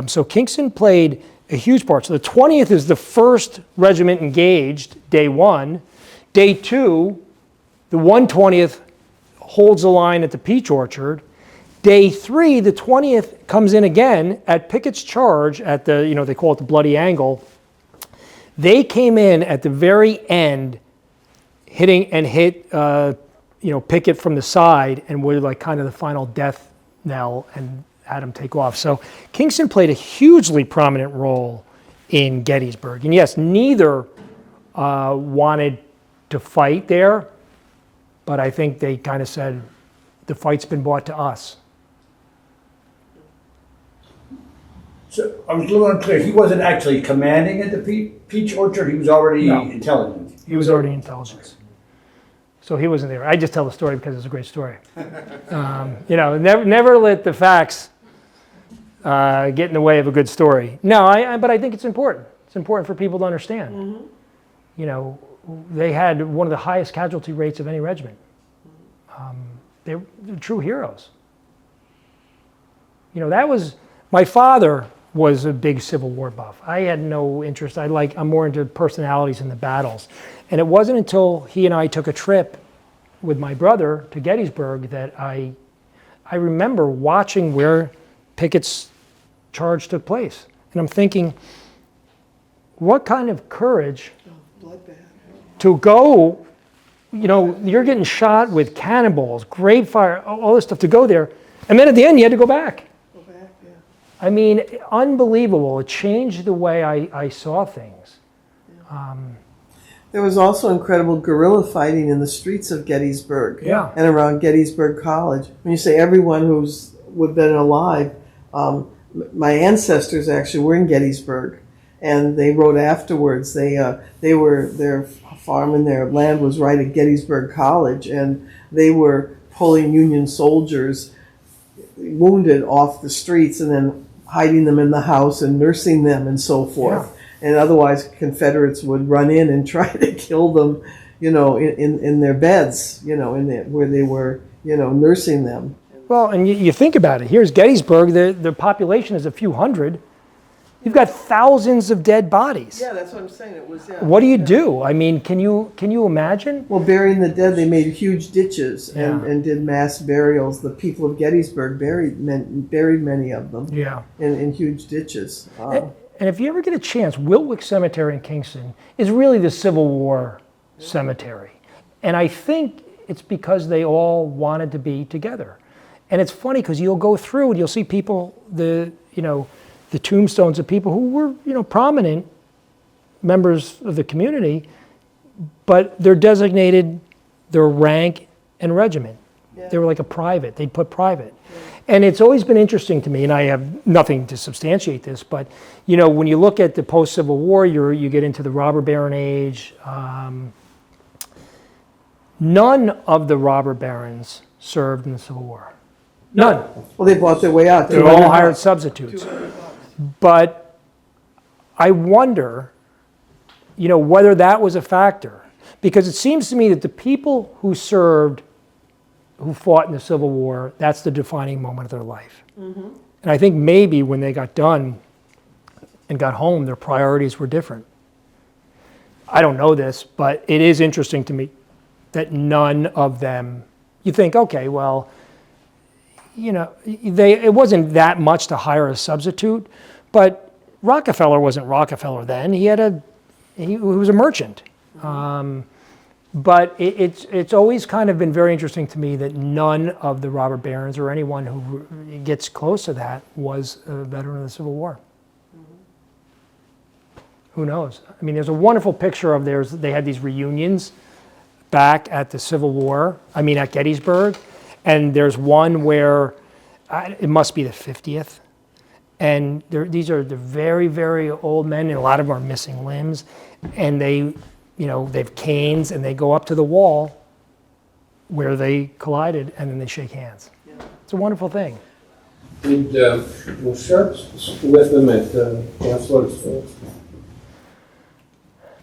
Speaker 2: So Kingston played a huge part. So the 20th is the first regiment engaged, day 1. Day 2, the 120th holds the line at the Peach Orchard. Day 3, the 20th comes in again at Pickett's Charge at the, they call it the Bloody Angle. They came in at the very end, hit Pickett from the side, and were like kind of the final death knell and had him take off. So Kingston played a hugely prominent role in Gettysburg. And yes, neither wanted to fight there, but I think they kind of said, the fight's been brought to us.
Speaker 6: So I was a little unclear. He wasn't actually commanding at the Peach Orchard. He was already
Speaker 2: No.
Speaker 6: intelligence.
Speaker 2: He was already intelligence. So he wasn't there. I just tell the story because it's a great story. Never let the facts get in the way of a good story. No, but I think it's important. It's important for people to understand. They had one of the highest casualty rates of any regiment. They're true heroes. My father was a big Civil War buff. I had no interest. I'm more into personalities in the battles. And it wasn't until he and I took a trip with my brother to Gettysburg that I remember watching where Pickett's charge took place. And I'm thinking, what kind of courage to go, you're getting shot with cannonballs, grape fire, all this stuff, to go there. And then at the end, you had to go back. I mean, unbelievable. It changed the way I saw things.
Speaker 4: There was also incredible guerrilla fighting in the streets of Gettysburg and around Gettysburg College. When you say everyone who's been alive, my ancestors actually were in Gettysburg, and they wrote afterwards. Their farm and their land was right at Gettysburg College, and they were pulling Union soldiers wounded off the streets and then hiding them in the house and nursing them and so forth. And otherwise Confederates would run in and try to kill them, in their beds, where they were, nursing them.
Speaker 2: Well, and you think about it. Here's Gettysburg. The population is a few hundred. You've got thousands of dead bodies.
Speaker 4: Yeah, that's what I'm saying. It was.
Speaker 2: What do you do? I mean, can you imagine?
Speaker 4: Well, burying the dead, they made huge ditches and did mass burials. The people of Gettysburg buried many of them.
Speaker 2: Yeah.
Speaker 4: In huge ditches.
Speaker 2: And if you ever get a chance, Wiltwyck Cemetery in Kingston is really the Civil War cemetery. And I think it's because they all wanted to be together. And it's funny because you'll go through and you'll see people, the tombstones of people who were, prominent members of the community, but they're designated their rank and regiment. Yeah. They were like a private. They'd put private. Yeah. And it's always been interesting to me, and I have nothing to substantiate this, but when you look at the post-Civil War, you get into the robber baron age. None of the robber barons served in the Civil War. None.
Speaker 4: Well, they bought their way out.
Speaker 2: They were all hired substitutes. But I wonder, whether that was a factor. Because it seems to me that the people who fought in the Civil War, that's the defining moment of their life. Mm-hmm. And I think maybe when they got done and got home, their priorities were different. I don't know this, but it is interesting to me that none of them, you think, okay, well, it wasn't that much to hire a substitute, but Rockefeller wasn't Rockefeller then. He was a merchant. But it's always kind of been very interesting to me that none of the robber barons or anyone who gets close to that was a veteran of the Civil War. Mm-hmm. Who knows? I mean, there's a wonderful picture of theirs. They had these reunions back at the Civil War, at Gettysburg. And there's one where it must be the 50th. And these are the very, very old men, and a lot of them are missing limbs. And they have canes, and they go up to the wall where they collided, and then they shake hands. Yeah. It's a wonderful thing.
Speaker 7: Was Sharpe with them at Chancellorsville?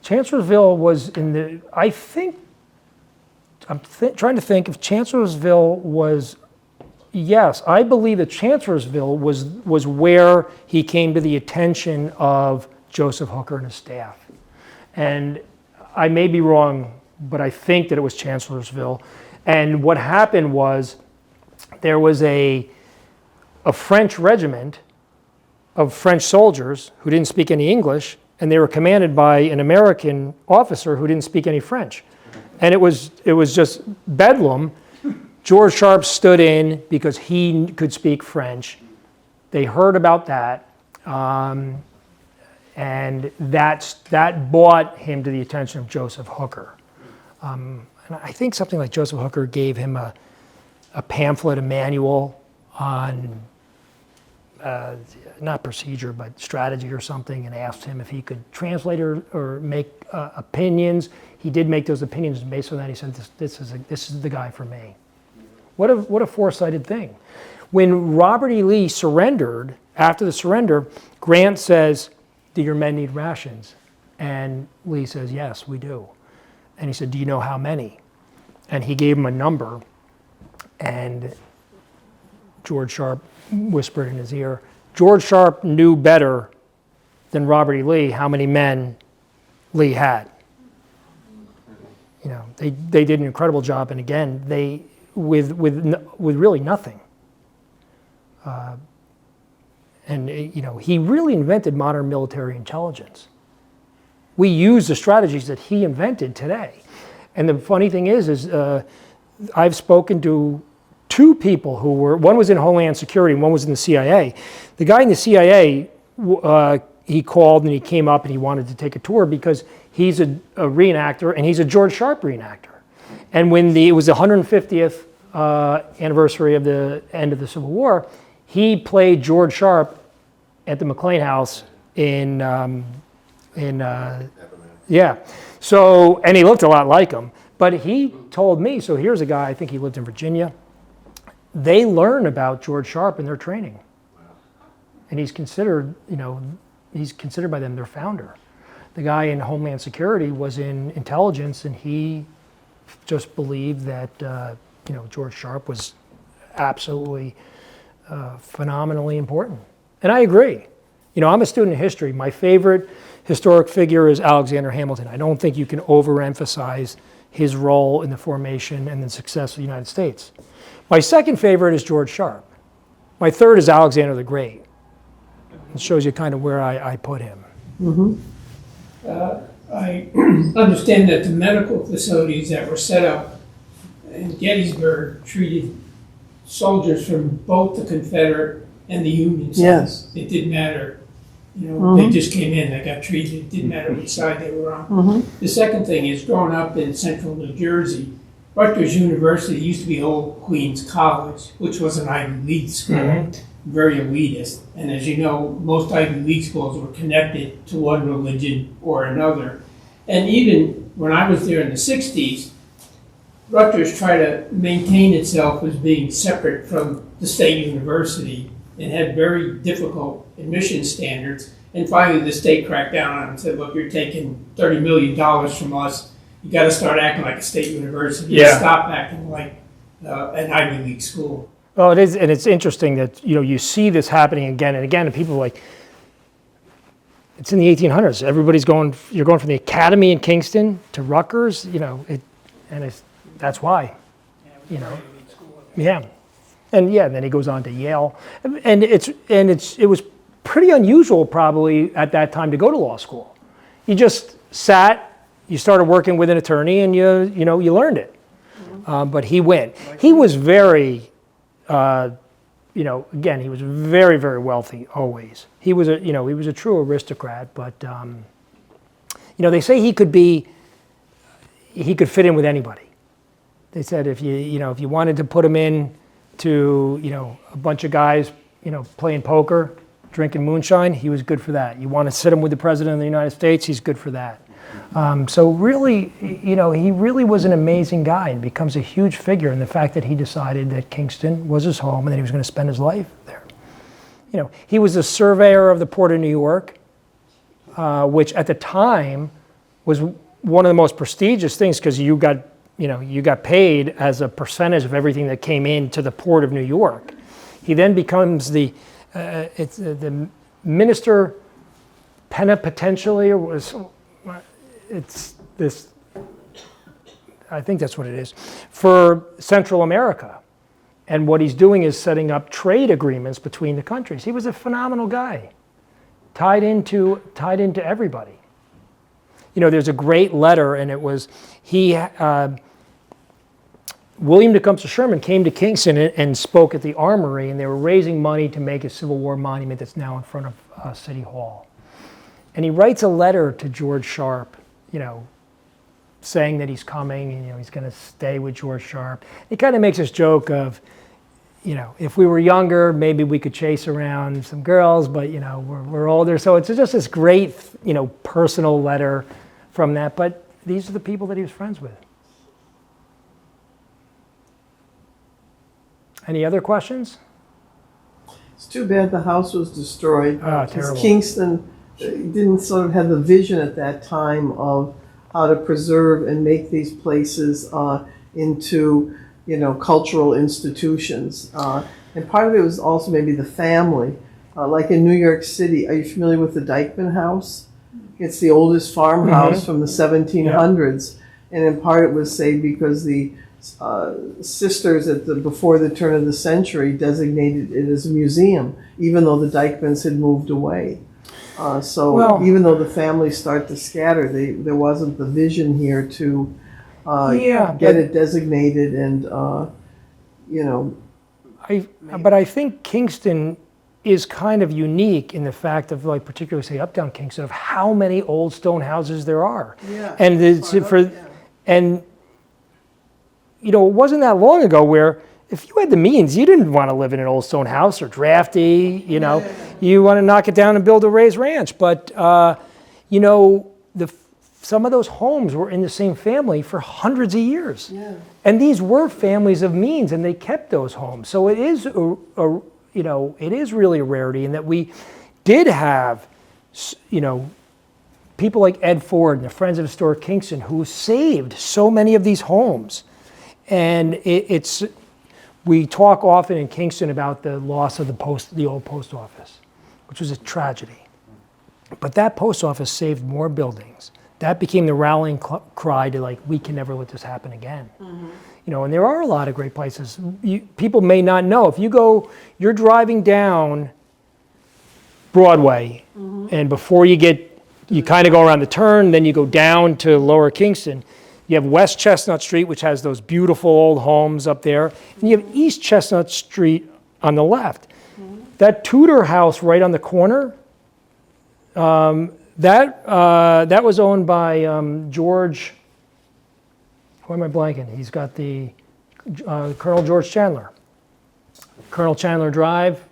Speaker 2: Chancellorsville was in the, I think, I'm trying to think if Chancellorsville was yes, I believe that Chancellorsville was where he came to the attention of Joseph Hooker and his staff. And I may be wrong, but I think that it was Chancellorsville. And what happened was there was a French regiment of French soldiers who didn't speak any English, and they were commanded by an American officer who didn't speak any French. And it was just bedlam. George Sharpe stood in because he could speak French. They heard about that, and that brought him to the attention of Joseph Hooker. And I think something like Joseph Hooker gave him a pamphlet, a manual on not procedure, but strategy or something, and asked him if he could translate or make opinions. He did make those opinions, and based on that, he said, "This is the guy for me." What a foresighted thing! When Robert E. Lee surrendered, after the surrender, Grant says, "Do your men need rations?" And Lee says, "Yes, we do." And he said, "Do you know how many?" And he gave him a number, and George Sharpe whispered in his ear. George Sharpe knew better than Robert E. Lee how many men Lee had. You know, they did an incredible job, and again, they with really nothing. And you know, he really invented modern military intelligence. We use the strategies that he invented today. And the funny thing is I've spoken to two people who were, one was in Homeland Security and one was in the CIA. The guy in the CIA, he called and he came up and he wanted to take a tour because he's a reenactor and he's a George Sharpe reenactor. And when it was the 150th anniversary of the end of the Civil War, he played George Sharpe at the McLean House yeah. So, and he looked a lot like him. But he told me, so here's a guy, I think he lived in Virginia. They learn about George Sharpe in their training. And he's considered, you know, he's considered by them their founder. The guy in Homeland Security was in intelligence, and he just believed that, you know, George Sharpe was absolutely phenomenally important. And I agree. You know, I'm a student of history. My favorite historic figure is Alexander Hamilton. I don't think you can overemphasize his role in the formation and the success of the United States. My second favorite is George Sharpe. My third is Alexander the Great. It shows you kind of where I put him.
Speaker 4: Mm-hmm.
Speaker 8: I understand that the medical facilities that were set up in Gettysburg treated soldiers from both the Confederate and the Union sides.
Speaker 4: Yes.
Speaker 8: It didn't matter. You know, they just came in, they got treated. It didn't matter which side they were on. The second thing is, growing up in central New Jersey, Rutgers University used to be Old Queens College, which was an Ivy League school, very elitist. And as you know, most Ivy League schools were connected to one religion or another. And even when I was there in the 60s, Rutgers tried to maintain itself as being separate from the state university and had very difficult admission standards. And finally, the state cracked down on it and said, look, you're taking $30 million from us. You got to start acting like a state university.
Speaker 2: Yeah.
Speaker 8: And stop acting like an Ivy League school.
Speaker 2: Well, it is, and it's interesting that, you know, you see this happening again and again, and people are like, it's in the 1800s. Everybody's you're going from the academy in Kingston to Rutgers, you know, that's why, you know, yeah. And yeah, and then he goes on to Yale, and it was pretty unusual probably at that time to go to law school. You just sat, you started working with an attorney, and you learned it. But he went. He was very, you know, again, he was very, very wealthy always. He was a true aristocrat. But you know, they say he could fit in with anybody. They said if you wanted to put him in to, you know, a bunch of guys, you know, playing poker, drinking moonshine, he was good for that. You want to sit him with the President of the United States, he's good for that. So really, you know, he really was an amazing guy and becomes a huge figure in the fact that he decided that Kingston was his home and that he was going to spend his life there. You know, he was a surveyor of the Port of New York, which at the time was one of the most prestigious things because you got you got paid as a percentage of everything that came into the port of New York. He then becomes the minister plenipotentiary, or it's this, I think that's what it is, for Central America. And what he's doing is setting up trade agreements between the countries. He was a phenomenal guy, tied into everybody. There's a great letter, and it was William Tecumseh Sherman came to Kingston and spoke at the Armory, and they were raising money to make a Civil War monument that's now in front of City Hall. And he writes a letter to George Sharpe, saying that he's coming, and he's going to stay with George Sharpe. He kind of makes this joke of, if we were younger, maybe we could chase around some girls, but we're older. So it's just this great, personal letter from that. But these are the people that he was friends with. Any other questions?
Speaker 4: It's too bad the house was destroyed.
Speaker 2: Ah,
Speaker 4: because
Speaker 2: terrible.
Speaker 4: Kingston didn't sort of have the vision at that time of how to preserve and make these places into, cultural institutions. And part of it was also maybe the family. Like in New York City, are you familiar with the Dyckman House? It's the oldest farmhouse from the 1700s. And in part it was, say, because the sisters before the turn of the century designated it as a museum, even though the Dyckmans had moved away. Even though the families start to scatter, there wasn't the vision here to get it designated and,
Speaker 2: But I think Kingston is kind of unique in the fact of, like, particularly, say, uptown Kingston, of how many old stone houses there are.
Speaker 4: Yeah.
Speaker 2: And it wasn't that long ago where if you had the means, you didn't want to live in an old stone house or drafty, you want to knock it down and build a raised ranch. But, some of those homes were in the same family for hundreds of years.
Speaker 4: Yeah.
Speaker 2: And these were families of means, and they kept those homes. So it is, it is really a rarity in that we did have, people like Ed Ford and the Friends of Historic Kingston who saved so many of these homes. And we talk often in Kingston about the loss of the old post office, which was a tragedy. But that post office saved more buildings. That became the rallying cry to, we can never let this happen again. And there are a lot of great places. People may not know. If you're driving down Broadway, and before you kind of go around the turn, then you go down to Lower Kingston. You have West Chestnut Street, which has those beautiful old homes up there. And you have East Chestnut Street on the left. That Tudor house right on the corner, that was owned by George, who am I blanking? He's got the Colonel George Chandler. Colonel Chandler Drive,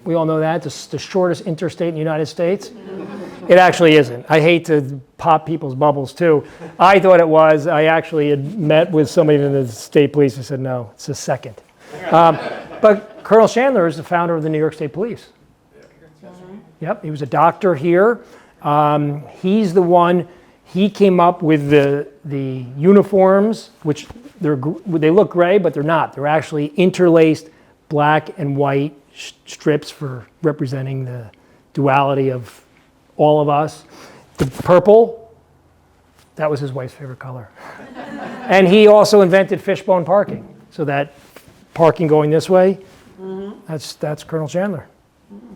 Speaker 2: we all know that, it's the shortest interstate in the United States. It actually isn't. I hate to pop people's bubbles too. I thought it was. I actually had met with somebody in the state police who said, no, it's the second. But Colonel Chandler is the founder of the New York State Police. Yep, he was a doctor here. He's the one, he came up with the uniforms, which they look gray, but they're not. They're actually interlaced black and white strips for representing the duality of all of us. The purple, that was his wife's favorite color. And he also invented fishbone parking. So that parking going this way, that's Colonel Chandler.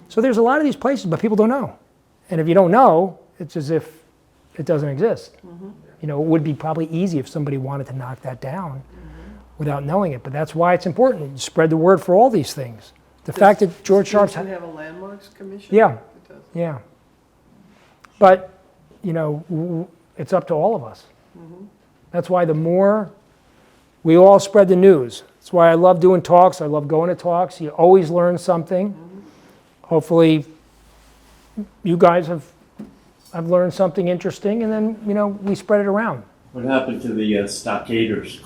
Speaker 2: So there's a lot of these places, but people don't know. And if you don't know, it's as if it doesn't exist. It would be probably easy if somebody wanted to knock that down without knowing it. But that's why it's important. You spread the word for all these things. The fact that George Sharpe's...
Speaker 4: Does it have a landmarks commission?
Speaker 2: Yeah,
Speaker 4: It does.
Speaker 2: yeah. But, it's up to all of us. That's why the more we all spread the news. That's why I love doing talks. I love going to talks. You always learn something. Hopefully, you guys have learned something interesting, and then, we spread it around.
Speaker 3: What happened to the stockaders?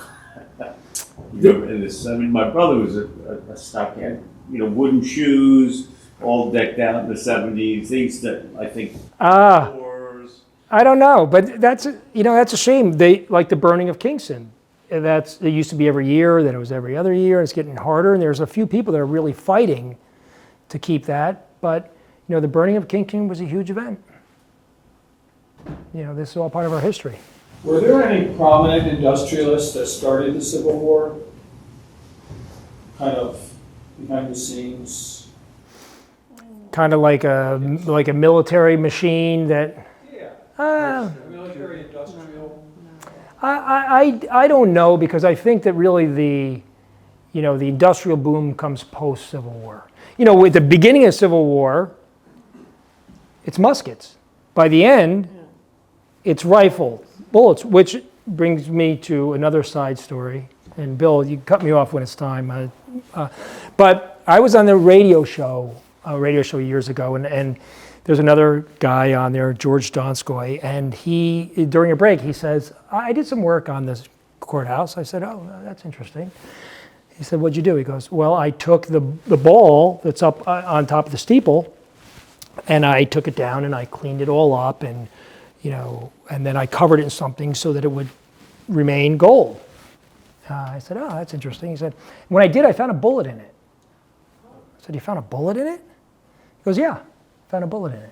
Speaker 3: My brother was a stockade, wooden shoes, all decked out in the 70s, things that I think doors.
Speaker 2: I don't know, but that's a shame. They, like the burning of Kingston. it used to be every year, then it was every other year. It's getting harder, and there's a few people that are really fighting to keep that. But the burning of Kingston was a huge event. This is all part of our history.
Speaker 9: Were there any prominent industrialists that started the Civil War? Kind of behind the scenes?
Speaker 2: Kind of like a military machine that.
Speaker 9: Yeah. Military industrial.
Speaker 2: I don't know, because I think that really the industrial boom comes post Civil War. With the beginning of Civil War, it's muskets. By the end, it's rifle bullets, which brings me to another side story. And Bill, you cut me off when it's time. But I was on the radio show years ago, and there's another guy on there, George Donskoy, and during a break, he says, I did some work on this courthouse. I said, oh, that's interesting. He said, what'd you do? He goes, well, I took the ball that's up on top of the steeple, and I took it down and I cleaned it all up, and and then I covered it in something so that it would remain gold. I said, oh, that's interesting. He said, when I did, I found a bullet in it. I said, you found a bullet in it? He goes, yeah, I found a bullet in it.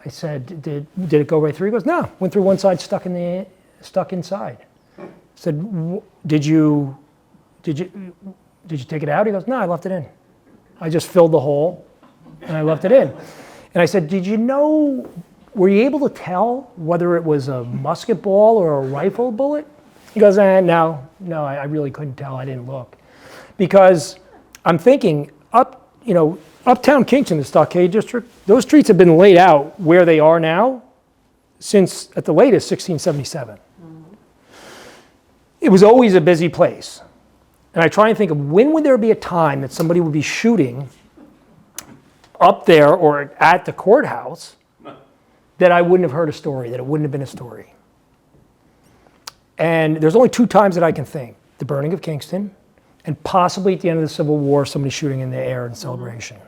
Speaker 2: I said, did it go right through? He goes, no, went through one side, stuck inside. I said, did you take it out? He goes, no, I left it in. I just filled the hole and I left it in. And I said, were you able to tell whether it was a musket ball or a rifle bullet? He goes, no, I really couldn't tell. I didn't look. Because I'm thinking, uptown Kingston, the Stockade District, those streets have been laid out where they are now since, at the latest, 1677. It was always a busy place. And I try and think of when would there be a time that somebody would be shooting up there or at the courthouse that I wouldn't have heard a story, that it wouldn't have been a story. And there's only two times that I can think: the burning of Kingston, and possibly at the end of the Civil War, somebody shooting in the air in celebration.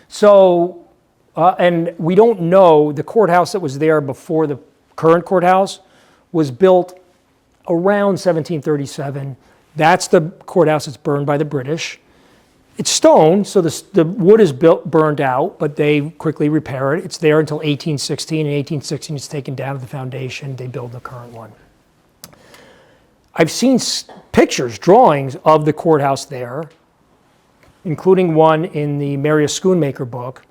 Speaker 2: So, and we don't know, the courthouse that was there before the current courthouse was built around 1737. That's the courthouse that's burned by the British. It's stone, so the wood is burned out, but they quickly repair it. It's there until 1816. In 1816, it's taken down to the foundation. They build the current one. I've seen pictures, drawings of the courthouse there, including one in the Marius Schoonmaker book,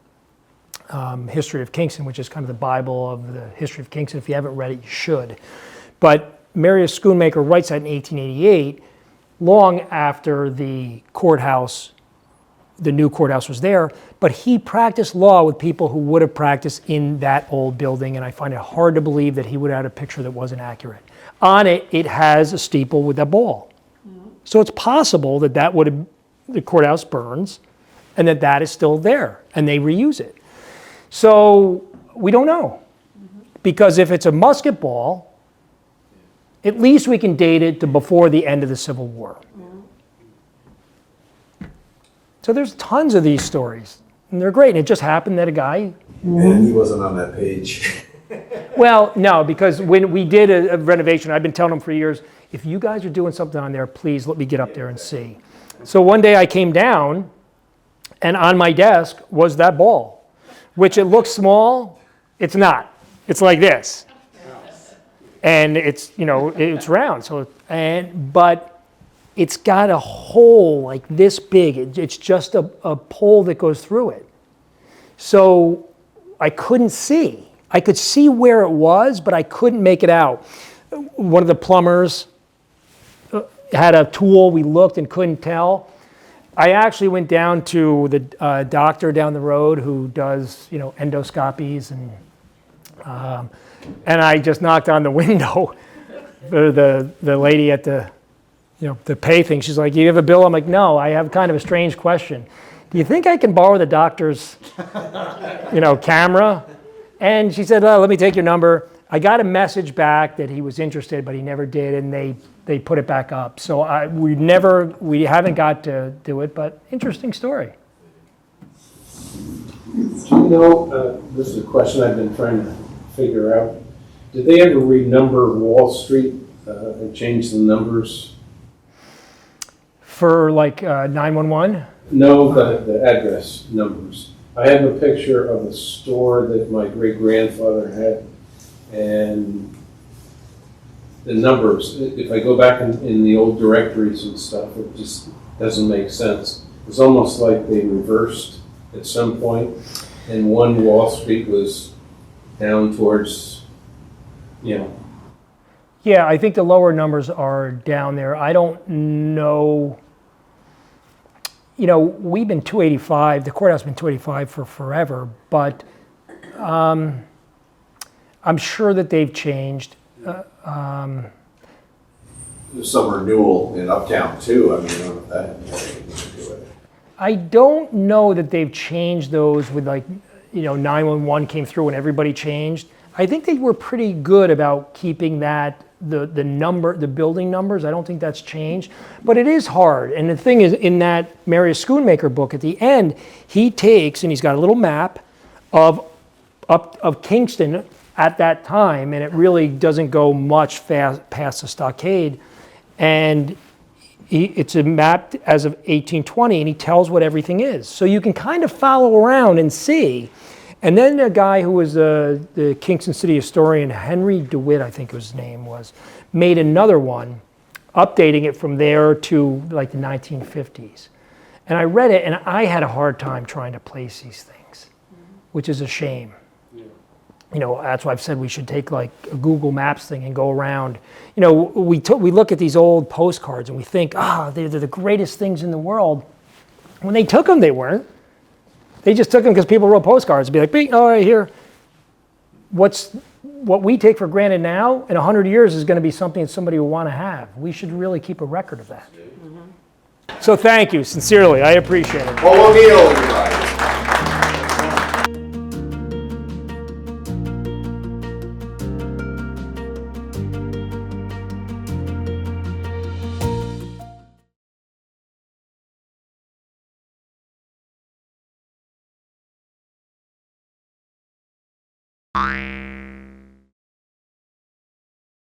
Speaker 2: History of Kingston, which is kind of the Bible of the history of Kingston. If you haven't read it, you should. But Marius Schoonmaker writes that in 1888, long after the new courthouse was there, but he practiced law with people who would have practiced in that old building, and I find it hard to believe that he would have had a picture that wasn't accurate. On it, it has a steeple with a ball. So it's possible that the courthouse burns, and that is still there, and they reuse it. So we don't know, because if it's a musket ball, at least we can date it to before the end of the Civil War. So there's tons of these stories, and they're great. And it just happened that a guy...
Speaker 7: And he wasn't on that page.
Speaker 2: Well, no, because when we did a renovation, I've been telling them for years, if you guys are doing something on there, please let me get up there and see. So one day I came down, and on my desk was that ball, which it looks small. It's not. It's like this. And it's, it's round. But it's got a hole like this big. It's just a pole that goes through it. So I couldn't see. I could see where it was, but I couldn't make it out. One of the plumbers had a tool. We looked and couldn't tell. I actually went down to the doctor down the road who does, endoscopies, and I just knocked on the window. The lady at the pay thing, she's like, "You have a bill?" I'm like, "No, I have kind of a strange question. Do you think I can borrow the doctor's, camera?" And she said, "Let me take your number." I got a message back that he was interested, but he never did, and they put it back up. So we haven't got to do it, but interesting story.
Speaker 7: Do you know, this is a question I've been trying to figure out. Did they ever renumber Wall Street and changed the numbers.
Speaker 2: For like 911?
Speaker 7: No, the address numbers. I have a picture of a store that my great-grandfather had, and the numbers, if I go back in the old directories and stuff, it just doesn't make sense. It's almost like they reversed at some point, and one Wall Street was down towards, you know.
Speaker 2: Yeah, I think the lower numbers are down there. I don't know. You know, we've been 285, the courthouse has been 285 for forever, but I'm sure that they've changed.
Speaker 1: There's some renewal in Uptown too. I mean, I don't know if that has anything to do with it.
Speaker 2: I don't know that they've changed those with, like, you know, 911 came through and everybody changed. I think they were pretty good about keeping that, the building numbers. I don't think that's changed, but it is hard. And the thing is, in that Marius Schoonmaker book, at the end, he takes, and he's got a little map of Kingston at that time, and it really doesn't go much past the stockade. And it's a map as of 1820, and he tells what everything is. So you can kind of follow around and see. And then a guy who was the Kingston city historian, Henry DeWitt, I think his name was, made another one, updating it from there to like the 1950s. And I read it, and I had a hard time trying to place these things, which is a shame. You know, that's why I've said we should take like a Google Maps thing and go around. You know, we look at these old postcards and we think, they're the greatest things in the world. When they took them, they weren't. They just took them because people wrote postcards and be like, all right, here. What we take for granted now, in 100 years, is going to be something that somebody will want to have. We should really keep a record of that. Mm-hmm. So thank you, sincerely. I appreciate it.
Speaker 1: Paul O'Neill, everybody.
Speaker 10: Bye.